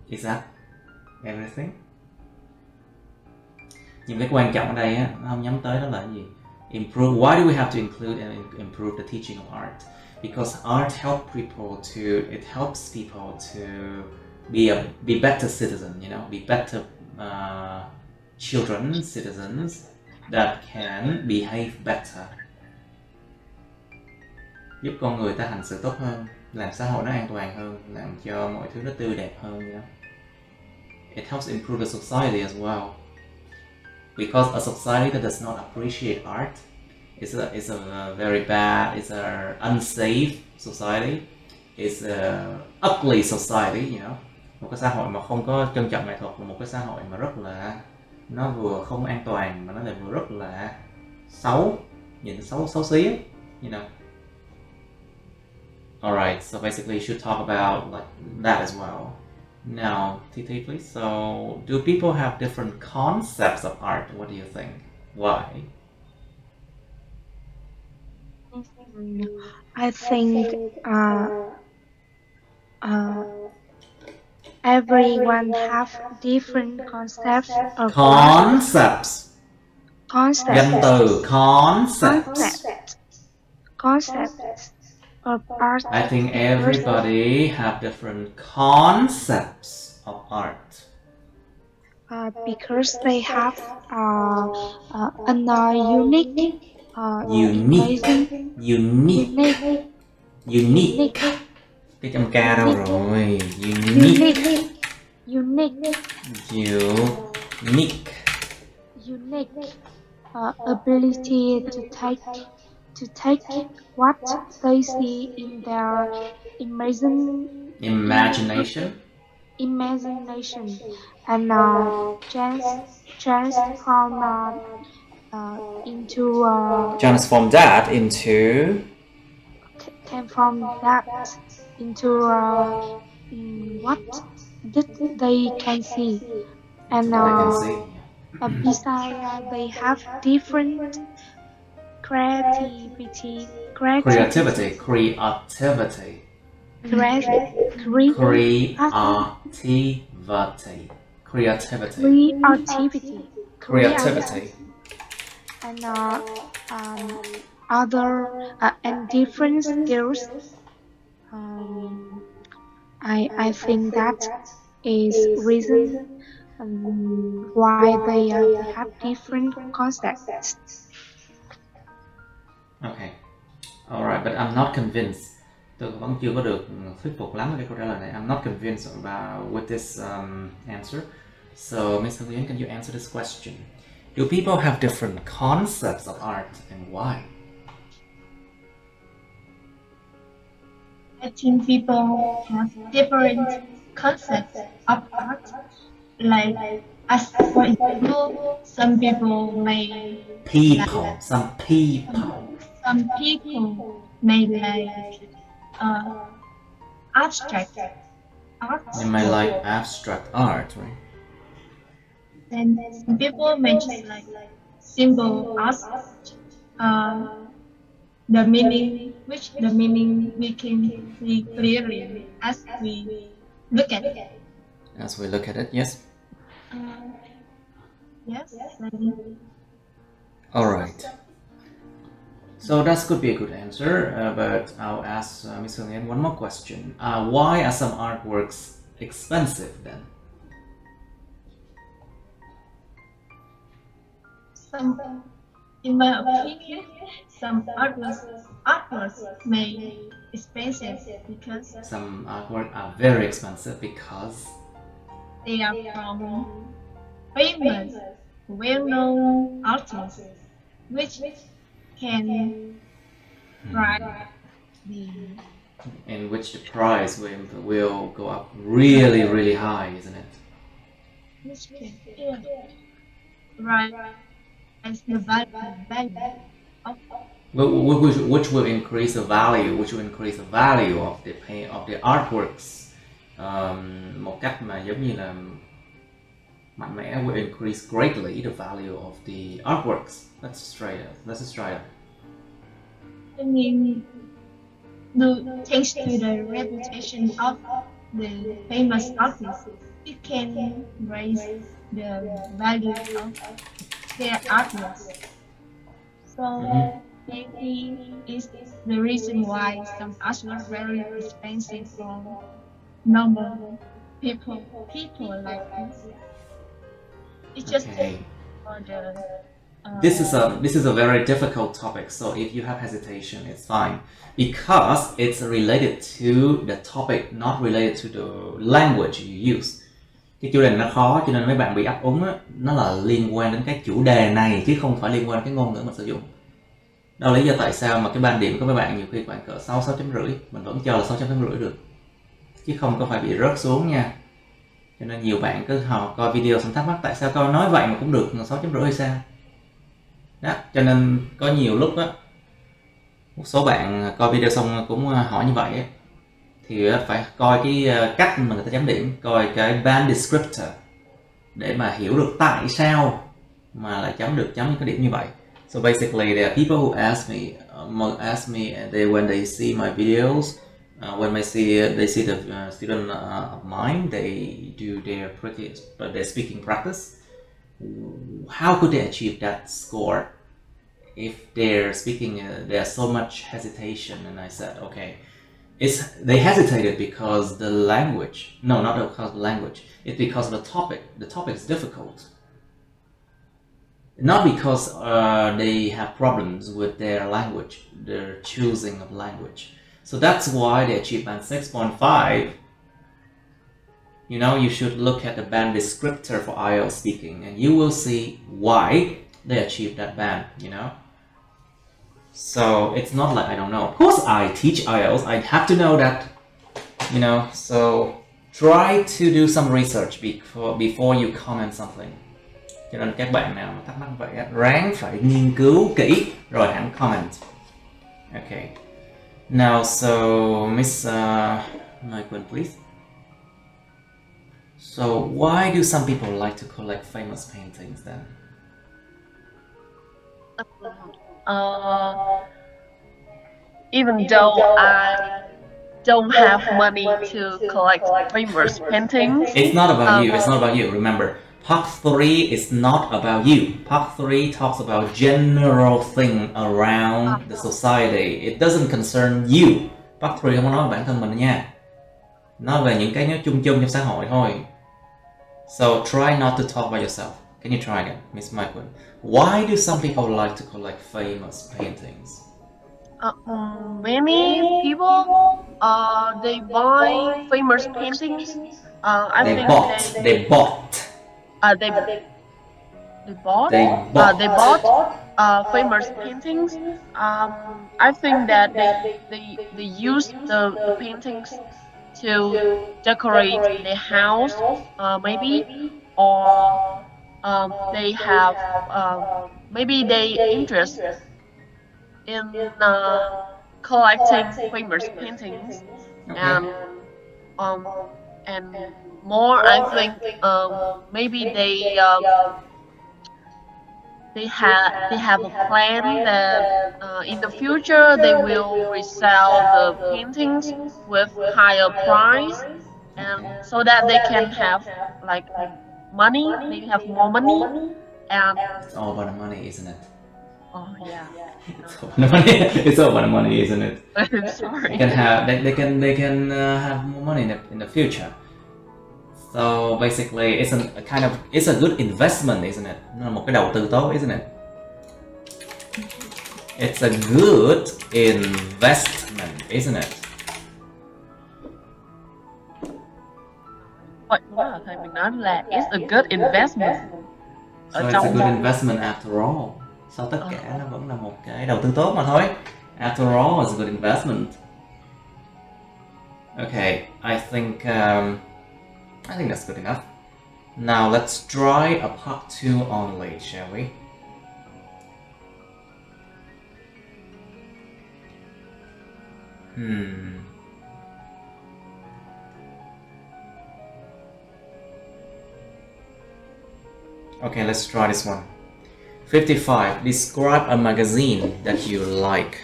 Is that everything? Nhưng cái quan trọng ở đây á, nó không nhắm tới đó là cái gì? Improve. Why do we have to include and improve the teaching of art? Because art helps people to be better citizens, you know, be better children, citizens that can behave better. Giúp con người ta hành xử tốt hơn, làm xã hội nó an toàn hơn, làm cho mọi thứ nó tươi đẹp hơn, you know. It helps improve the society as well. Because a society that does not appreciate art is a very bad, is an unsafe society, is a ugly society, you know. Một cái xã hội mà không có trân trọng nghệ thuật là một cái xã hội mà rất là, nó vừa không an toàn mà nó lại vừa rất là xấu, nhìn xấu xí, you know. Alright, so basically you should talk about like that as well. Now, TT, please. So, do people have different concepts of art? What do you think? Why? I think everyone have different concepts of Concepts. Danh Concepts. từ concepts. Concepts of art. I think everybody have different concepts of art. Because they have an unique, Unique. Cái chấm K đâu rồi? unique ability to take what they see in their Imagination. and transform that into what they can see, and besides they have different creativity. And other and different skills. I think that is reason why they have different concepts. Okay, alright, but I'm not convinced. Tôi vẫn chưa có được thuyết phục lắm với cái câu trả lời này. I'm not convinced about with this answer. So, Ms. Nguyen, can you answer this question? Do people have different concepts of art, and why? I think people have different concepts of art. Like, as for example, some people may like abstract art. They might like abstract art, right? Then some people may just like simple art. The meaning we can see clearly as we look at it. As we look at it, yes. Yes. All right. So that could be a good answer, but I'll ask Ms. Nguyen one more question. Why are some artworks expensive then? In my opinion, some artworks may be expensive because some artworks are very expensive because they are from famous, well-known artists. which can drive the In which the price will go up really, really high, isn't it? which can rise the value of Which will increase the value, of the artworks, một cách mà giống như là mạnh mẽ, will increase greatly the value of the artworks. Let's just try it. I mean, thanks to the reputation of the famous artists, it can raise the value of their artworks. So maybe is the reason why some arts are very expensive for normal people like us. It's just Okay. for the This is a very difficult topic, so if you have hesitation, it's fine, because it's related to the topic, not related to the language you use. Cái chủ đề này nó khó, cho nên mấy bạn bị ấp úng á, nó là liên quan đến cái chủ đề này chứ không phải liên quan đến cái ngôn ngữ mình sử dụng. Đó là lý do tại sao mà cái band điểm của mấy bạn nhiều khi bạn cỡ 6.5, mình vẫn cho là 6.5 được, chứ không có phải bị rớt xuống nha. Cho nên nhiều bạn cứ coi video xong thắc mắc tại sao coi nói vậy mà cũng được 6.5 hay sao. Đó, cho nên có nhiều lúc á, một số bạn coi video xong cũng hỏi như vậy á, thì phải coi cái cách mà người ta chấm điểm, coi cái band descriptor để mà hiểu được tại sao mà lại chấm những cái điểm như vậy. So basically, there are people who ask me, and when they see my videos, when they see the student of mine, they do their speaking practice. How could they achieve that score if they're speaking? There's so much hesitation, and I said, okay, they hesitated because the language. No, not because of the language. It's because of the topic. The topic is difficult. Not because they have problems with their language, their choosing of language. So that's why they achieved band 6.5. You know, you should look at the band descriptor for IELTS speaking, and you will see why they achieved that band, you know. So it's not like I don't know. Of course I teach IELTS, I have to know that, you know. So try to do some research before you comment something. Cho nên các bạn nào mà thắc mắc vậy, ráng phải nghiên cứu kỹ rồi hẳn comment. Okay. Now, so Miss Quinn, please. So why do some people like to collect famous paintings then? Even though I don't have money to collect famous paintings. It's not about you. It's not about you. Remember, part 3 is not about you. Part 3 talks about general thing around the society. It doesn't concern you. Part 3 không có nói về bản thân mình nha. Nói về những cái nó chung chung trong xã hội thôi. So try not to talk about yourself. Can you try again, Miss Michael? Why do some people like to collect famous paintings? Many people, they buy famous paintings. They bought. They bought famous paintings. I think that they use the paintings to decorate their house, maybe, or they have maybe they interest in collecting famous paintings. Okay. And more, I think maybe they have a plan that in the future they will resell the paintings with higher price, and so that they can have like money, they have more money, and It's all about the money, isn't it? oh yeah. It's all about the money, isn't it? Sorry. They can have more money in the future. So basically, it's a good investment, isn't it? Nó là một cái đầu tư tốt, isn't it? It's a good investment, isn't it? Wow, thầy mình nói là it's a good investment. So it's a good investment after all. Sau tất cả nó vẫn là một cái đầu tư tốt mà thôi. After all, it's a good investment. Okay, I think that's good enough. Now let's try a part 2 only, shall we? Okay, let's try this one. 55. Describe a magazine that you like.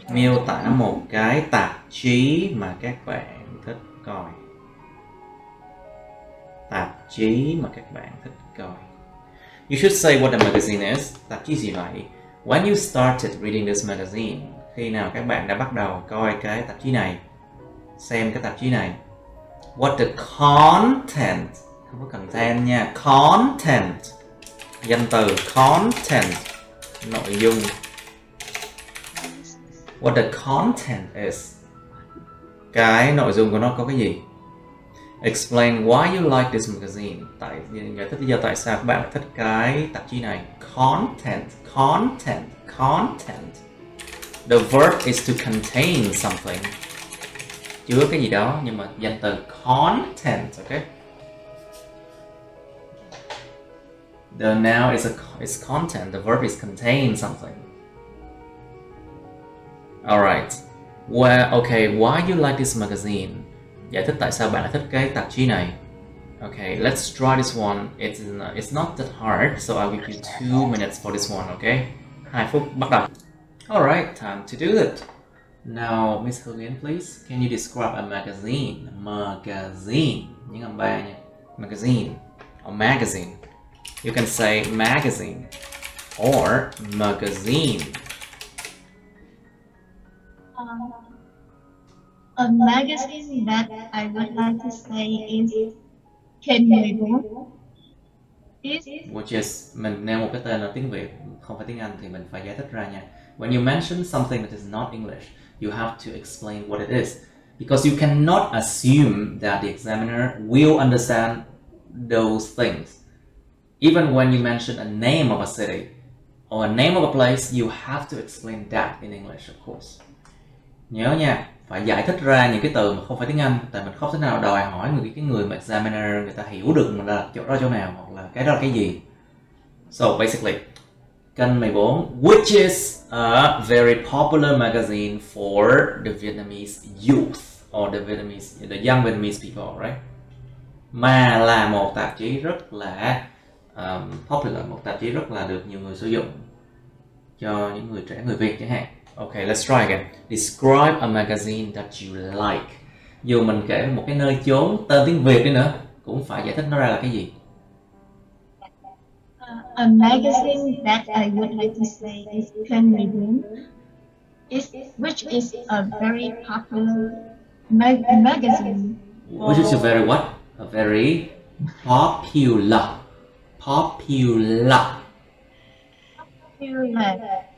Miêu tả một cái tạp chí mà các bạn thích coi. Tạp chí mà các bạn thích coi. You should say what the magazine is. Tạp chí gì vậy? When you started reading this magazine, khi nào các bạn đã bắt đầu coi cái tạp chí này, xem cái tạp chí này. What the content, không có content nha, content, danh từ content, nội dung. What the content is, cái nội dung của nó có cái gì. Explain why you like this magazine, giải thích lý do tại sao các bạn thích cái tạp chí này. Content, content, content. The verb is to contain something, chứa cái gì đó, nhưng mà danh từ content, okay? The noun is content, the verb is contain something. Alright. Well, okay, why you like this magazine? Giải thích tại sao bạn lại thích cái tạp chí này. Okay, let's try this one. It's not that hard, so I'll give you 2 minutes for this one, okay? 2 phút bắt đầu. Alright, time to do it. Now, Miss Hương Yến, please, can you describe a magazine? Magazine, những âm ba nha. Magazine or magazine. You can say magazine or magazine. A magazine that I would like to say is Kênh 14. Which is, mình nêu một cái tên là tiếng Việt, không phải tiếng Anh thì mình phải giải thích ra nha. When you mention something that is not English, you have to explain what it is. Because you cannot assume that the examiner will understand those things. Even when you mention a name of a city or a name of a place, you have to explain that in English, of course. Nhớ nha, phải giải thích ra những cái từ mà không phải tiếng Anh, tại mình không thể nào đòi hỏi cái người mà examiner người ta hiểu được mình là chỗ đó chỗ nào hoặc là cái đó là cái gì. So basically, Kênh 14, which is a very popular magazine for the Vietnamese youth or the young Vietnamese people, right? Mà là một tạp chí rất là popular, một tạp chí rất là được nhiều người sử dụng cho những người trẻ, người Việt chẳng hạn. Okay, let's try again. Describe a magazine that you like. Dù mình kể một cái nơi chốn tên tiếng Việt đi nữa, cũng phải giải thích nó ra là cái gì. A magazine that I would like to say is Kênh 14, which is a very popular magazine. Which is a very what? A very popular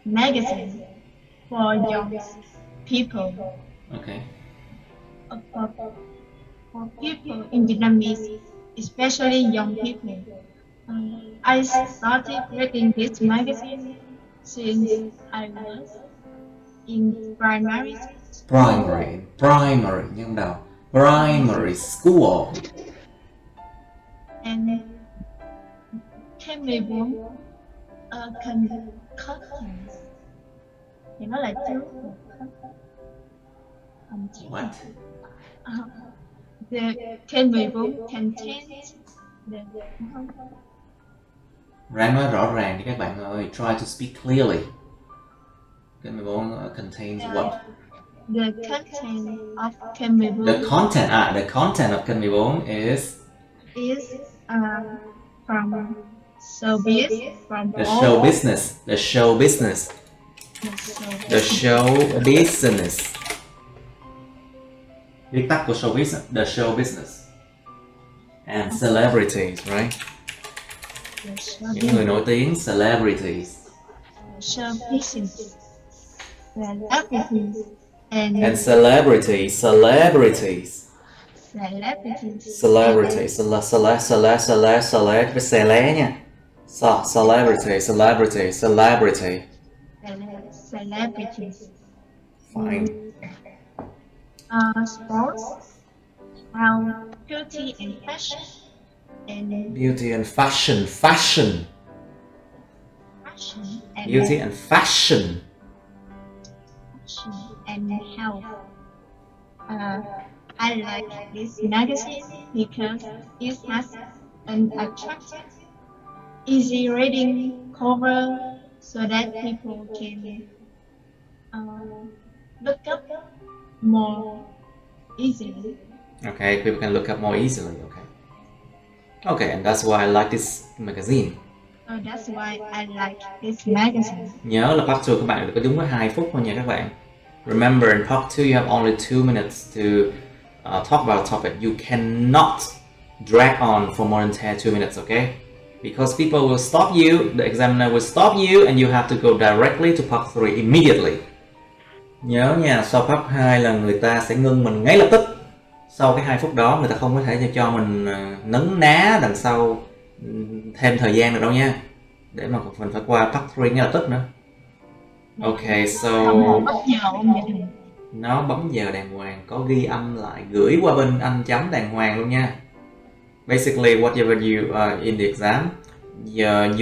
magazine for young people. Okay. For people in Vietnamese, especially young people. I started reading this magazine since I was in primary nhưng đầu primary school. And Kênh 14 contains, thì nó là chứa What? The Kênh 14 contains the Ráng nói rõ ràng đi các bạn ơi. Try to speak clearly. Kênh 14 contains what? The content of Kênh 14. The content of Kênh 14 is from showbiz, from the show business. Viết tắt của show business, the show business. And celebrities, right? Những người nổi tiếng, celebrities. Show business, celebrities, and celebrities. Celebrity, với xè lé nha. Celebrity. Celebrities. Fine. Sports. Beauty and fashion. And Beauty and fashion. fashion. And Beauty and fashion. and health. I like this magazine because it has an attractive, easy reading cover so that people can look up more easily. Okay, people can look up more easily. Okay, and that's why I like this magazine. So that's why I like this magazine. Nhớ là part 2 các bạn được có đúng với 2 phút thôi nha các bạn. Remember, in part 2 you have only 2 minutes to talk about a topic. You cannot drag on for more than 2 minutes, okay? Because people will stop you, the examiner will stop you, and you have to go directly to part 3 immediately. Nhớ nha, sau part 2 là người ta sẽ ngưng mình ngay lập tức. Sau cái 2 phút đó người ta không có thể cho mình nấn ná đằng sau thêm thời gian được đâu nha. Để mà mình phải qua part 3 ngay lập tức nữa. Okay, so nó bấm giờ đàng hoàng, có ghi âm lại, gửi qua bên anh chấm đàng hoàng luôn nha. Basically, whatever you in the exam,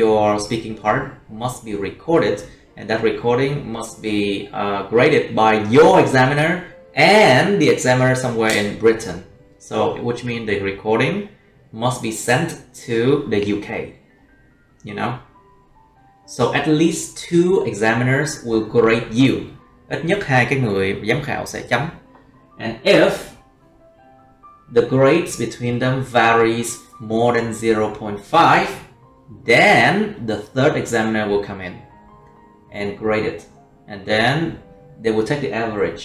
your speaking part must be recorded, and that recording must be graded by your examiner and the examiner somewhere in Britain. So, which means the recording must be sent to the UK, you know. So at least 2 examiners will grade you. Ít nhất 2 cái người giám khảo sẽ chấm. And if the grades between them varies more than 0.5, then the third examiner will come in and grade it. And then they will take the average.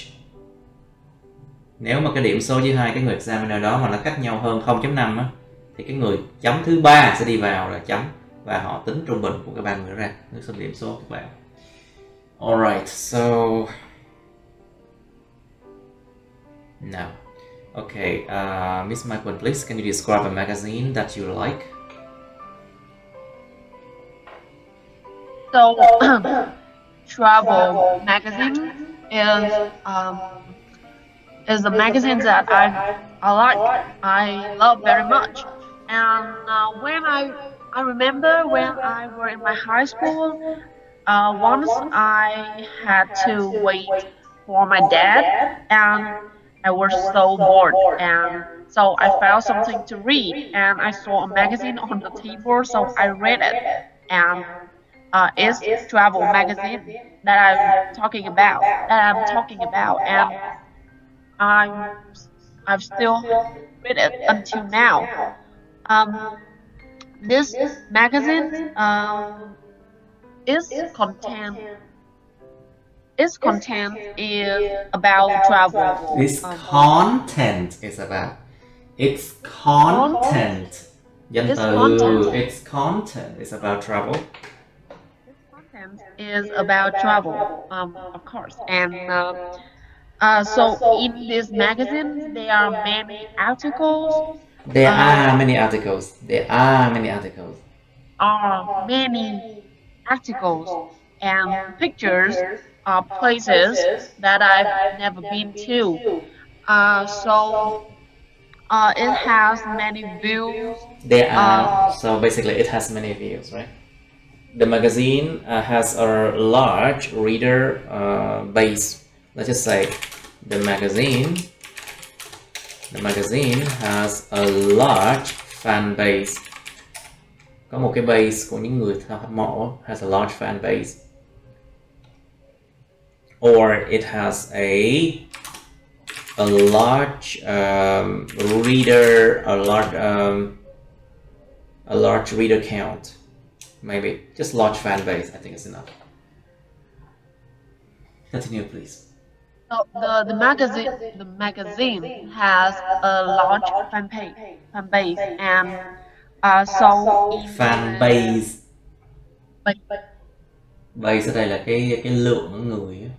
Nếu mà cái điểm số với 2 cái người examiner đó mà nó khác nhau hơn 0.5 á, thì cái người chấm thứ 3 sẽ đi vào là chấm. Và họ tính trung bình của các bạn nữa ra, nếu số điểm số các bạn. Alright, so now, okay, Miss Michael, please, can you describe a magazine that you like? So, travel magazine is a magazine that I like. I love very much. And when I remember when I were in my high school, once I had to wait for my dad, and I was so bored, and so I found something to read, and I saw a magazine on the table, so I read it, and it's travel magazine that I'm talking about, and I've still read it until now. This magazine its content is about travel. Its content is about. Its content. Danh từ. Its content is about travel. Its content is about travel, of course. And so in this magazine, there are many articles. There are many articles. And pictures of places that I've never been to. So it has many views. So basically it has many views, right? The magazine has a large reader base. Let's just say the magazine has a large fan base. Có một cái base của những người hâm mộ, has a large fan base. Or it has a large reader, a large reader count. Maybe just large fan base, I think it's enough. Continue, please. So the magazine has a large fan base, and fan base. Base ở đây là cái lượng người.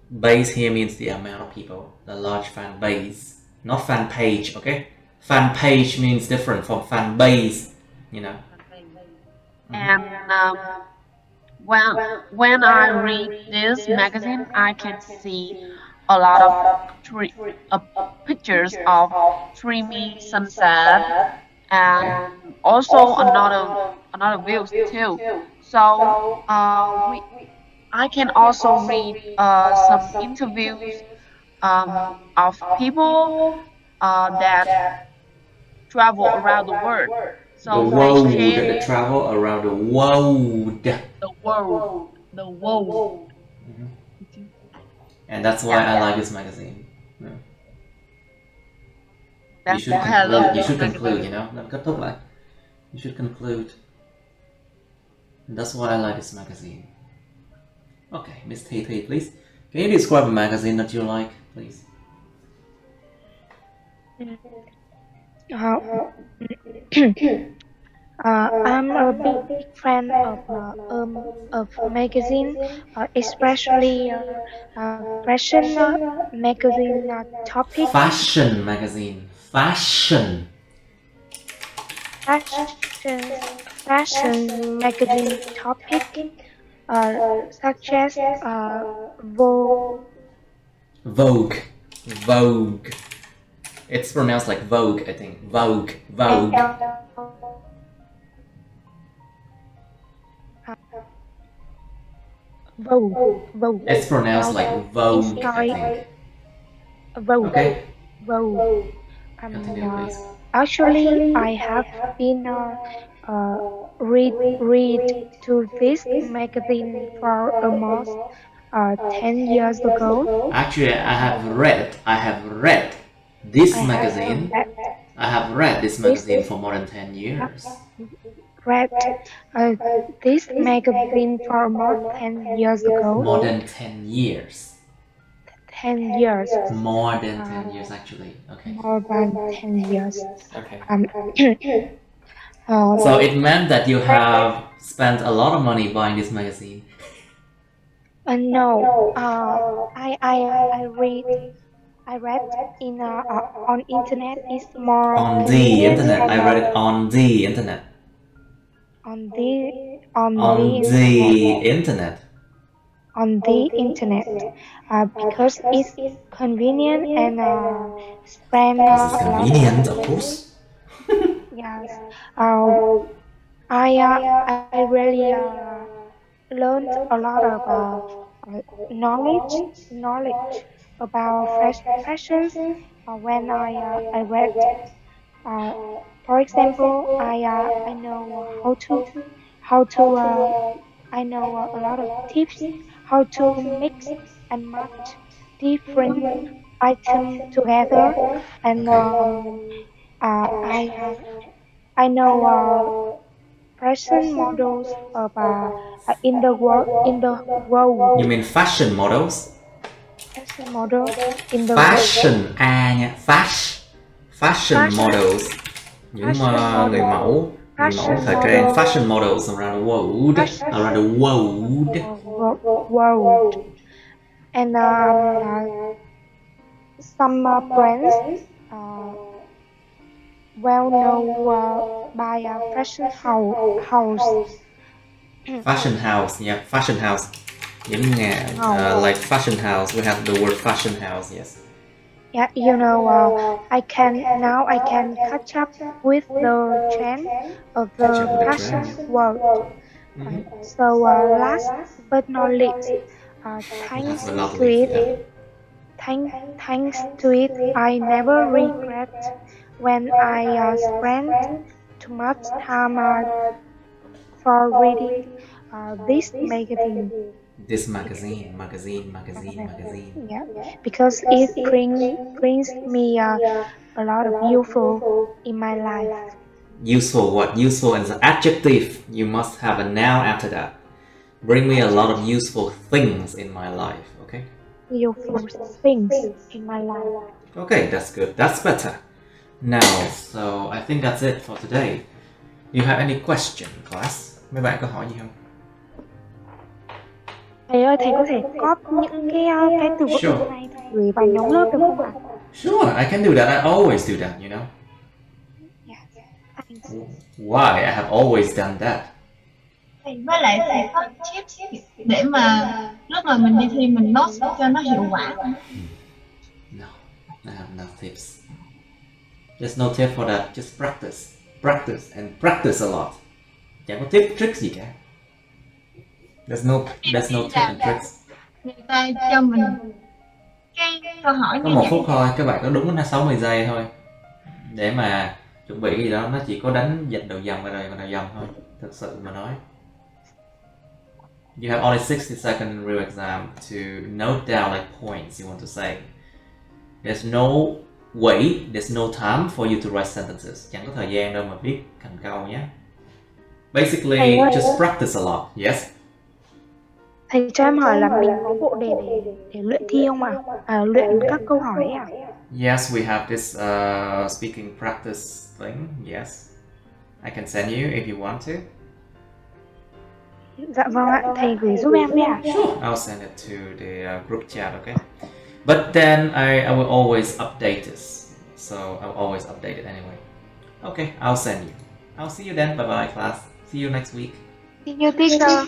Base here means the amount of people. The large fan base, not fan page. Okay, fan page means different from fan base. You know. And when I read this magazine, I can see a lot of pictures of dreamy sunset and also another views too. So I can also read some interviews of people that travel around the world. So The they world, share the travel around the world. the world. And that's why I like this magazine. Yeah. You That's should why I love conclude. You this should magazine. conclude. You know, kết thúc lại. You should conclude. And that's why I like this magazine. Okay, Miss Tay, please. Can you describe a magazine that you like, please? I'm a big fan of magazine, especially fashion magazine topic. Fashion magazine. Fashion. Fashion magazine topic, such as Vogue. Vogue. It's pronounced like Vogue, I think. Vogue. Vogue. It's pronounced like Vogue, I think. Vogue. Okay. Vogue. Continue, please. Actually, I have been read to this magazine for almost 10 years ago. Actually, I have read this magazine. I have read this magazine for more than 10 years. Read this magazine for more than 10 years ago. More than 10 years. 10 years. More than 10 years, actually. Okay. More than 10 years. Okay. So it meant that you have spent a lot of money buying this magazine. No. I read in on internet. Is more on the internet. I read it on the internet. On the internet. On the internet, because it's convenient and spend convenient, of course. Yes. I really learned a lot of knowledge about fashions when I read. For example, I know I know a lot of tips how to mix and match different items together, and I know fashion models of in the world. You mean fashion models? Fashion model in the fashion nha, fashion models, những người mẫu thời trang, fashion models around the world. And some brands well known by fashion house. Fashion house. Những nhà like fashion house. We have the word fashion house. Yes. Yeah, you know, I can catch up with the trend of the fashion world. So last but not least, thanks to it, I never regret when I spent too much time for reading this magazine. This magazine. Yeah, because it brings me a lot of useful in my life. Useful what? Useful as an adjective. You must have a noun after that. Bring me a lot of useful things in my life, okay? Useful things in my life. Okay, that's good. That's better. Now, so I think that's it for today. You have any question, class? Mấy bạn có hỏi gì không? Thầy ơi, thầy có thể copy những cái từ vựng này gửi vào nhóm lớp được không ạ? Sure, I can do that. I always do that, you know. Yes, thanks. Why? I have always done that. Với lại phải có tips để mà lúc mà mình đi thi mình note cho nó hiệu quả. No, I have no tips. There's no tip for that. Just practice and practice a lot. Chẳng có tip trick gì cả. There's no tip and tricks. Người ta cho mình cái câu hỏi Có 1 phút thôi, các bạn có đúng 60 giây thôi để mà chuẩn bị cái gì đó. Nó chỉ có đánh dịch đầu dòng và đầu dòng thôi. Thực sự mà nói, you have only 60 seconds in real exam to note down like points you want to say. There's no way, there's no time for you to write sentences. Chẳng có thời gian đâu mà viết thành câu nhé. Basically, just practice a lot. Yes. Thầy cho em hỏi là mình có bộ đề để luyện thi không ạ? Luyện các câu hỏi ấy ạ? Yes, we have this speaking practice thing. Yes, I can send you if you want to. Dạ vâng ạ, thầy gửi giúp em đi ạ. Sure, I'll send it to the group chat, okay? But then I will always update this, so I'll always update it anyway. Okay, I'll send you. I'll see you then. Bye bye, class. See you next week. See you, teacher.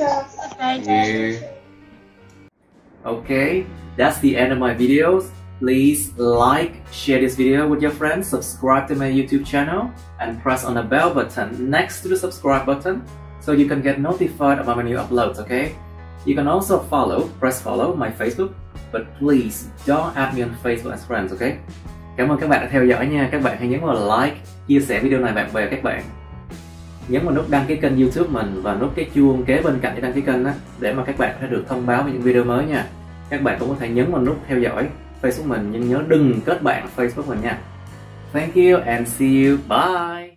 See you. Okay, that's the end of my videos. Please like, share this video with your friends, subscribe to my YouTube channel, and press on the bell button next to the subscribe button so you can get notified about my new uploads, okay? You can also press follow my Facebook, but please don't add me on Facebook as friends, okay? Cảm ơn các bạn đã theo dõi nha. Các bạn hãy nhấn vào like, chia sẻ video này bạn bè các bạn. Nhấn vào nút đăng ký kênh YouTube mình và nút cái chuông kế bên cạnh để đăng ký kênh đó, để mà các bạn sẽ được thông báo về những video mới nha. Các bạn cũng có thể nhấn vào nút theo dõi Facebook mình, nhưng nhớ đừng kết bạn Facebook mình nha. Thank you and see you. Bye.